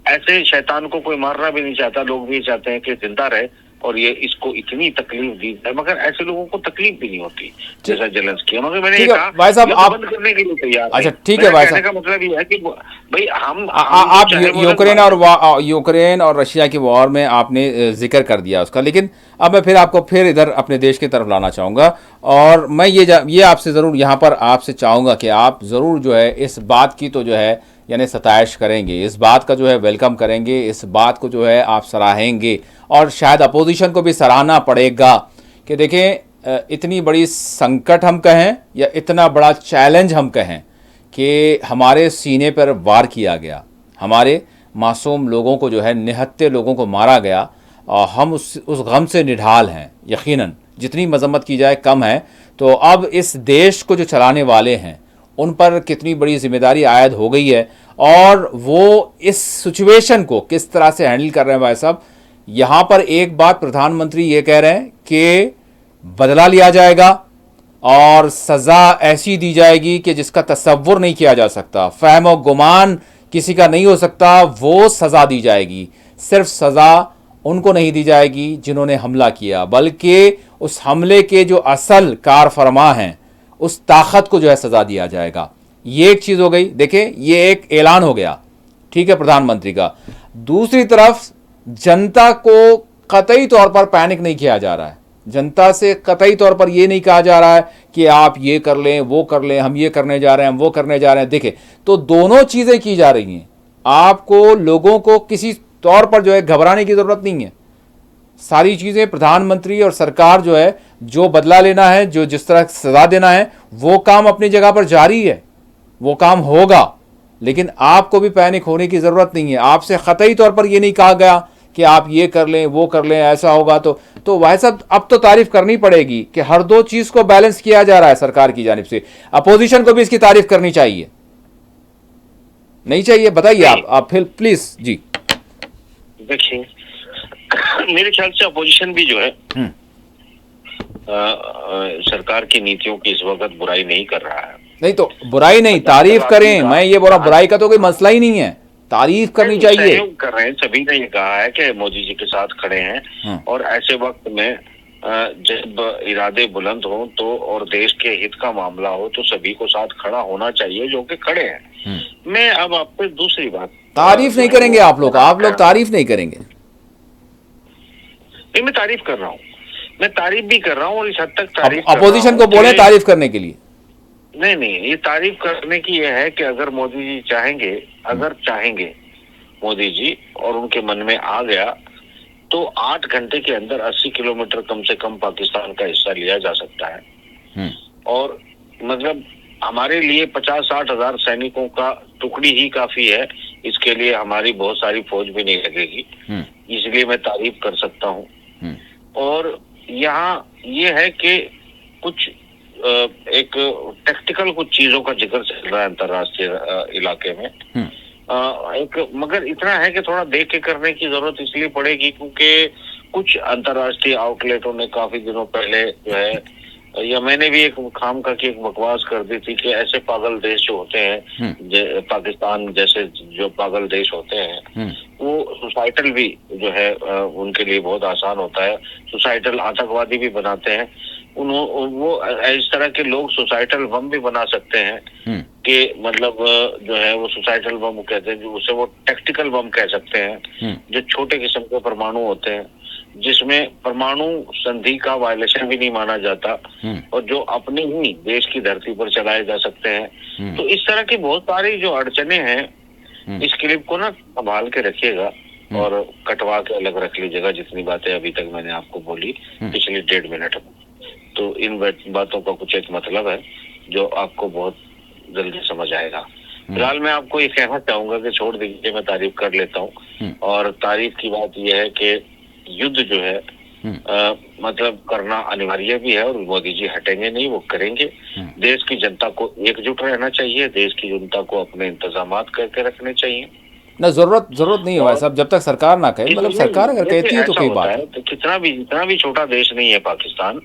ऐसे शैतान को कोई मारना भी नहीं चाहता, लोग भी चाहते हैं कि जिंदा रहे, और ये इसको इतनी तकलीफ दी है, मगर ऐसे लोगों को तकलीफ भी नहीं होती जैसा जेलेंस्की। मगर मैंने ये कहा भाई साहब आप बंद करने के लिए तैयार। अच्छा ठीक है भाई साहब, का मतलब ये है कि भाई आप यूक्रेन और रशिया की वॉर में आपने जिक्र कर दिया उसका, लेकिन अब मैं फिर आपको फिर इधर अपने देश की तरफ लाना चाहूँगा, और मैं ये आपसे ज़रूर यहाँ पर आपसे चाहूँगा कि आप ज़रूर जो है इस बात की तो जो है यानी सताइश करेंगे, इस बात का जो है वेलकम करेंगे, इस बात को जो है आप सराहेंगे, और शायद अपोजिशन को भी सराहना पड़ेगा कि देखें इतनी बड़ी संकट हम कहें या इतना बड़ा चैलेंज हम कहें कि हमारे सीने पर वार किया गया, हमारे मासूम लोगों को जो है, निहत्ते लोगों को मारा गया, और हम उस गम से निढाल हैं। यकीनन जितनी मजम्मत की जाए कम है। तो अब इस देश को जो चलाने वाले हैं उन पर कितनी बड़ी जिम्मेदारी आयद हो गई है, और वो इस सिचुएशन को किस तरह से हैंडल कर रहे हैं। भाई साहब, यहाँ पर एक बात प्रधानमंत्री ये कह रहे हैं कि बदला लिया जाएगा और सज़ा ऐसी दी जाएगी कि जिसका तसव्वुर नहीं किया जा सकता, फहम और गुमान किसी का नहीं हो सकता, वो सज़ा दी जाएगी। सिर्फ सज़ा उनको नहीं दी जाएगी जिन्होंने हमला किया, बल्कि उस हमले के जो असल कारफरमा हैं उस ताकत को जो है सज़ा दिया जाएगा। ये एक चीज़ हो गई। देखें, ये एक ऐलान हो गया, ठीक है, प्रधानमंत्री का। दूसरी तरफ जनता को कतई तौर पर पैनिक नहीं किया जा रहा है। जनता से कतई तौर पर यह नहीं कहा जा रहा है कि आप ये कर लें, वो कर लें, हम ये करने जा रहे हैं, हम वो करने जा रहे हैं। देखें, तो दोनों चीज़ें की जा रही हैं। आपको, लोगों को किसी तौर पर जो है घबराने की ज़रूरत नहीं है। सारी चीज़ें प्रधानमंत्री और सरकार जो है, जो बदला लेना है, जो जिस तरह सज़ा देना है, वो काम अपनी जगह पर जारी है, वो काम होगा। लेकिन आपको भी पैनिक होने की ज़रूरत नहीं है। आपसे क़तई तौर पर यह नहीं कहा गया कि आप ये कर लें, वो कर लें, ऐसा होगा। तो भाई साहब, अब तो तारीफ करनी पड़ेगी कि हर दो चीज़ को बैलेंस किया जा रहा है सरकार की जानिब से। अपोजिशन को भी इसकी तारीफ करनी चाहिए, नहीं चाहिए? बताइए आप फिर प्लीज जी। देखिए, मेरे ख्याल से अपोजिशन भी जो है सरकार की नीतियों की इस वक्त बुराई नहीं कर रहा है। नहीं तो बुराई नहीं, तारीफ करें। मैं ये बोल रहा हूं, बुराई का तो कोई मसला ही नहीं है, तारीफ करनी चाहिए। सहयोग कर रहे हैं, सभी ने ये कहा है कि मोदी जी के साथ खड़े हैं। और ऐसे वक्त में जब इरादे बुलंद हो तो और देश के हित का मामला हो तो सभी को साथ खड़ा होना चाहिए, जो कि खड़े हैं। मैं अब आपको दूसरी बात, तारीफ नहीं करेंगे आप लोग तारीफ नहीं करेंगे। नहीं, मैं तारीफ कर रहा हूँ, मैं तारीफ भी कर रहा हूँ और इस हद तक तारीफ अपोजिशन को बोले तारीफ करने के लिए। नहीं, ये तारीफ करने की ये है कि अगर मोदी जी चाहेंगे, अगर चाहेंगे मोदी जी और उनके मन में आ गया तो 8 घंटे के अंदर 80 किलोमीटर कम से कम पाकिस्तान का हिस्सा लिया जा सकता है। और मतलब हमारे लिए 50-60 हजार सैनिकों का टुकड़ी ही काफी है, इसके लिए हमारी बहुत सारी फौज भी नहीं लगेगी, इसलिए मैं तारीफ कर सकता हूँ। और यहाँ ये है कि कुछ एक टैक्टिकल कुछ चीजों का जिक्र चल रहा है अंतरराष्ट्रीय इलाके में। एक मगर इतना है कि थोड़ा देख के करने की जरूरत इसलिए पड़ेगी क्योंकि कुछ अंतरराष्ट्रीय आउटलेटों ने काफी दिनों पहले जो है, या मैंने भी एक खाम का की एक बकवास कर दी थी कि ऐसे पागल देश जो होते हैं, पाकिस्तान जैसे जो पागल देश होते हैं, वो सुसाइटल भी जो है उनके लिए बहुत आसान होता है, सुसाइटल आतंकवादी भी बनाते हैं। वो इस तरह के लोग सुसाइटल बम भी बना सकते हैं कि मतलब जो है वो सुसाइटल बम कहते हैं, जो उसे वो टैक्टिकल बम कह सकते हैं, जो छोटे किस्म के परमाणु होते हैं जिसमें परमाणु संधि का वायलेशन भी नहीं माना जाता और जो अपने ही देश की धरती पर चलाए जा सकते हैं। तो इस तरह की बहुत सारी जो अड़चने हैं, इस क्लिप को ना संभाल के रखिएगा और कटवा के अलग रख लीजिएगा। जितनी बातें अभी तक मैंने आपको बोली पिछले 1.5 मिनट में, तो इन बातों का कुछ एक मतलब है जो आपको बहुत जल्दी समझ आएगा। फिलहाल मैं आपको ये कहना चाहूंगा कि छोड़ दीजिए, मैं तारीफ कर लेता हूँ। और तारीफ की बात यह है कि युद्ध जो है मतलब करना अनिवार्य भी है और मोदी जी हटेंगे नहीं, वो करेंगे। देश की जनता को एकजुट रहना चाहिए, देश की जनता को अपने इंतजामात करके रखने चाहिए ना। जरूरत नहीं है साहब, जब तक सरकार ना कहे, मतलब सरकार अगर कहती है तो कोई बात है। तो इतना भी छोटा देश नहीं है पाकिस्तान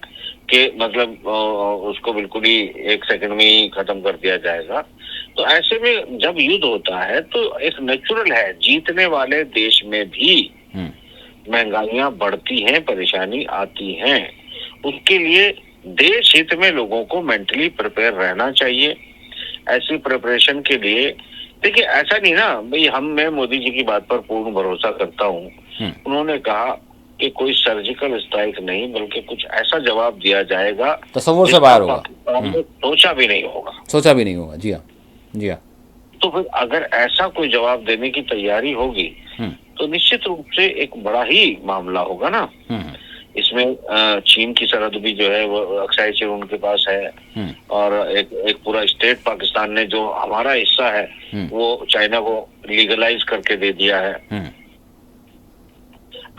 के, मतलब उसको बिल्कुल ही 1 सेकंड में ही खत्म कर दिया जाएगा। तो ऐसे में जब युद्ध होता है तो एक नेचुरल है, जीतने वाले देश में भी महंगाइयां बढ़ती हैं, परेशानी आती हैं। उसके लिए देश हित में लोगों को मेंटली प्रिपेयर रहना चाहिए। ऐसी प्रिपरेशन के लिए देखिए, ऐसा नहीं ना भाई, मैं मोदी जी की बात पर पूर्ण भरोसा करता हूँ। उन्होंने कहा कि कोई सर्जिकल स्ट्राइक नहीं बल्कि कुछ ऐसा जवाब दिया जाएगा तसव्वुर से बाहर होगा, सोचा भी नहीं होगा। जी हाँ। तो फिर अगर ऐसा कोई जवाब देने की तैयारी होगी तो निश्चित रूप से एक बड़ा ही मामला होगा ना। इसमें चीन की सरहद भी जो है वो अक्साई चिन उनके पास है और एक पूरा स्टेट पाकिस्तान ने जो हमारा हिस्सा है वो चाइना को लीगलाइज करके दे दिया है।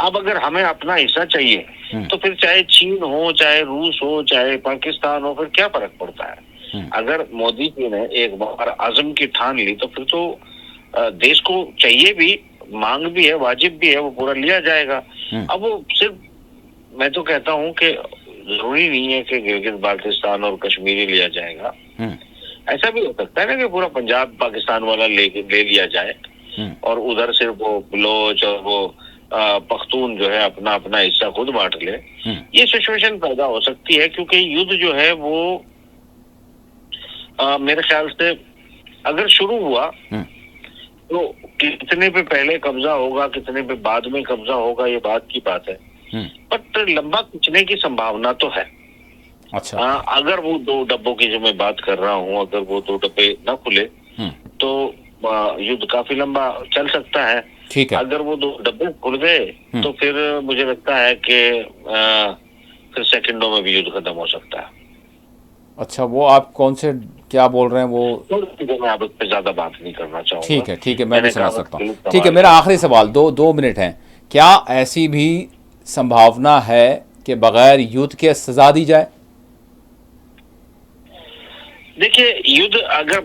अब अगर हमें अपना हिस्सा चाहिए तो फिर चाहे चीन हो, चाहे रूस हो, चाहे पाकिस्तान हो, फिर क्या फर्क पड़ता है। अगर मोदी जी ने एक बार आज़म की ठान ली तो फिर तो देश को चाहिए भी, मांग भी है, वाजिब भी है, वो पूरा लिया जाएगा। अब वो सिर्फ, मैं तो कहता हूँ कि जरूरी नहीं है कि गिलगित बाल्टिस्तान और कश्मीर ही लिया जाएगा। ऐसा भी हो सकता है ना कि पूरा पंजाब पाकिस्तान वाला ले लिया जाए और उधर सिर्फ वो बलोच और वो पख्तून जो है अपना अपना हिस्सा खुद बांट ले, ये सिचुएशन पैदा हो सकती है। क्योंकि युद्ध जो है वो मेरे ख्याल से अगर शुरू हुआ तो कितने पे पहले कब्जा होगा, कितने पे बाद में कब्जा होगा, ये बात की बात है। बट लंबा खींचने की संभावना तो है। अच्छा। अगर वो 2 डब्बों की जो मैं बात कर रहा हूँ, अगर वो 2 डब्बे न खुले तो युद्ध काफी लंबा चल सकता है। ठीक है। अगर वो 2 डब्बे खुल गए तो फिर मुझे लगता है कि फिर सेकंडों में भी युद्ध खत्म हो सकता है। अच्छा, वो आप कौन से क्या बोल रहे हैं वो? मैं अब इस पे ज्यादा बात नहीं करना चाहूंगा। ठीक है, मैं भी समझ सकता हूँ। ठीक है, मेरा आखिरी सवाल, 2 मिनट हैं। क्या ऐसी भी संभावना है कि बगैर युद्ध के सजा दी जाए? देखिए, युद्ध अगर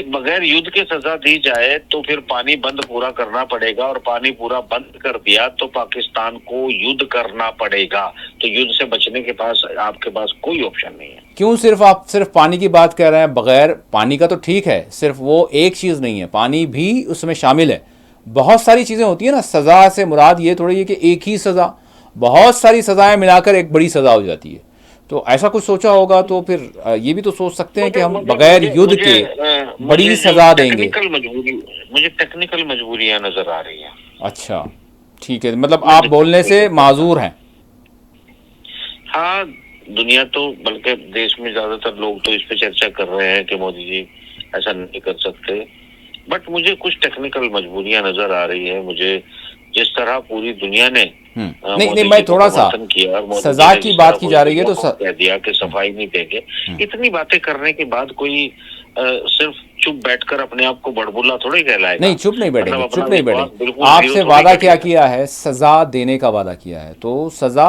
बगैर युद्ध के सजा दी जाए तो फिर पानी बंद पूरा करना पड़ेगा, और पानी पूरा बंद कर दिया तो पाकिस्तान को युद्ध करना पड़ेगा। तो युद्ध से बचने के पास आपके पास कोई ऑप्शन नहीं है। क्यों आप सिर्फ पानी की बात कर रहे हैं? बगैर पानी का तो ठीक है, सिर्फ वो एक चीज़ नहीं है, पानी भी उसमें शामिल है। बहुत सारी चीज़ें होती है ना। सज़ा से मुराद ये थोड़ी है कि एक ही सज़ा, बहुत सारी सज़ाएं मिलाकर एक बड़ी सज़ा हो जाती है। तो ऐसा कुछ सोचा होगा तो फिर ये भी तो सोच सकते हैं कि हम बगैर युद्ध के बड़ी सज़ा देंगे। मुझे टेक्निकल मजबूरियां नजर आ रही हैं। अच्छा, ठीक है, मतलब आप बोलने से माजूर हैं। हाँ, दुनिया तो, बल्कि देश में ज्यादातर लोग तो इस पे चर्चा कर रहे हैं कि मोदी जी ऐसा नहीं कर सकते। बट मुझे कुछ टेक्निकल मजबूरियां नजर आ रही है। मुझे जिस तरह पूरी दुनिया ने नहीं, मैं थोड़ा सा सजा की बात की जा रही है तो कह दिया कि सफाई नहीं देंगे। इतनी बातें करने के बाद कोई सिर्फ चुप बैठकर अपने आप को बड़बुल्ला थोड़ी कहलाएगा। नहीं, चुप नहीं बैठेंगे। आपसे वादा क्या किया है? सजा देने का वादा किया है। तो सजा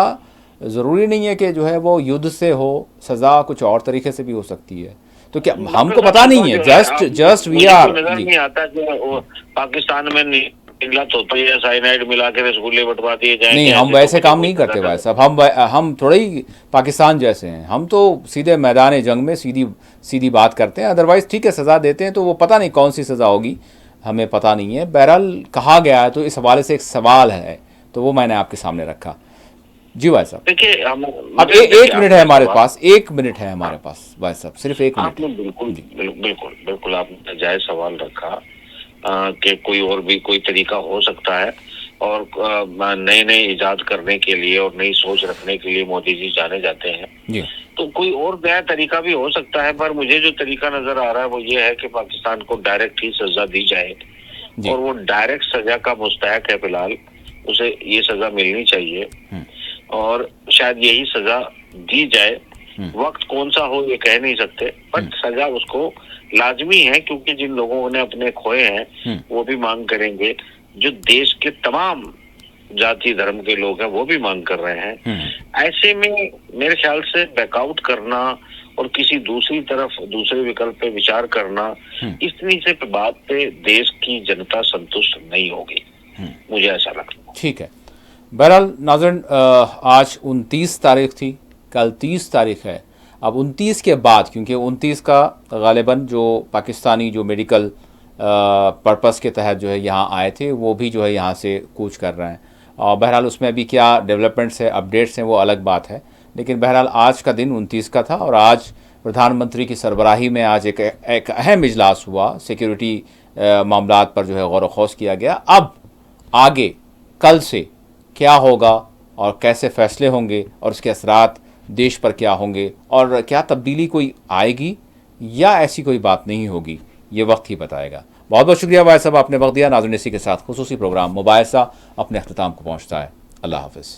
जरूरी नहीं है कि जो है वो युद्ध से हो, सजा कुछ और तरीके से भी हो सकती है। तो क्या हमको पता नहीं है? जस्ट वी आर नहीं आता कि पाकिस्तान में निकला तो साइनाइड मिला के रसगुल्ले बंटवा दिए जाएंगे। नहीं, हम वैसे काम नहीं करते भाई साहब। हम थोड़े ही पाकिस्तान जैसे हैं। हम तो सीधे मैदान जंग में सीधी बात करते हैं। अदरवाइज ठीक है, सज़ा देते हैं तो वो पता नहीं कौन सी सज़ा होगी, हमें पता नहीं है। बहरहाल कहा गया है तो इस हवाले से एक सवाल है, तो वो मैंने आपके सामने रखा। जी भाई साहब, देखिए, अब एक मिनट है हमारे पास, 1 मिनट है हमारे पास भाई साहब, सिर्फ 1 मिनट। आपने बिल्कुल आपने जायज सवाल रखा कि कोई और भी कोई तरीका हो सकता है, और नए इजाद करने के लिए और नई सोच रखने के लिए मोदी जी जाने जाते हैं जी। तो कोई और नया तरीका भी हो सकता है। पर मुझे जो तरीका नजर आ रहा है वो ये है कि पाकिस्तान को डायरेक्ट ही सजा दी जाए, और वो डायरेक्ट सजा का मुस्तहक है। फिलहाल उसे ये सजा मिलनी चाहिए, और शायद यही सजा दी जाए। वक्त कौन सा हो ये कह नहीं सकते, बट सजा उसको लाजमी है। क्योंकि जिन लोगों ने अपने खोए हैं वो भी मांग करेंगे, जो देश के तमाम जाति धर्म के लोग हैं वो भी मांग कर रहे हैं। ऐसे में मेरे ख्याल से बैकआउट करना और किसी दूसरी तरफ दूसरे विकल्प पे विचार करना, इतनी से बात पे देश की जनता संतुष्ट नहीं होगी, मुझे ऐसा लगता है। ठीक है। बहरहाल नाज़रीन, आज 29 तारीख थी, कल 30 तारीख है। अब 29 के बाद, क्योंकि 29 का गालिबन जो पाकिस्तानी जो मेडिकल पर्पस के तहत जो है यहाँ आए थे, वो भी जो है यहाँ से कूच कर रहे हैं। और बहरहाल उसमें अभी क्या डेवलपमेंट्स है, अपडेट्स हैं, वो अलग बात है। लेकिन बहरहाल आज का दिन 29 का था, और आज प्रधानमंत्री की सरबराही में आज एक अहम इजलास हुआ। सिक्योरिटी मामलात पर जो है गौर व खौस किया गया। अब आगे कल से क्या होगा और कैसे फैसले होंगे और उसके असरात देश पर क्या होंगे, और क्या तब्दीली कोई आएगी या ऐसी कोई बात नहीं होगी, ये वक्त ही बताएगा। बहुत बहुत शुक्रिया भाई साहब, आपने वक्त दिया। नाज़रीन, इसी के साथ खुसूसी प्रोग्राम मुबाहिसा अपने अख्ताम को पहुँचता है। अल्लाह हाफ़िज़।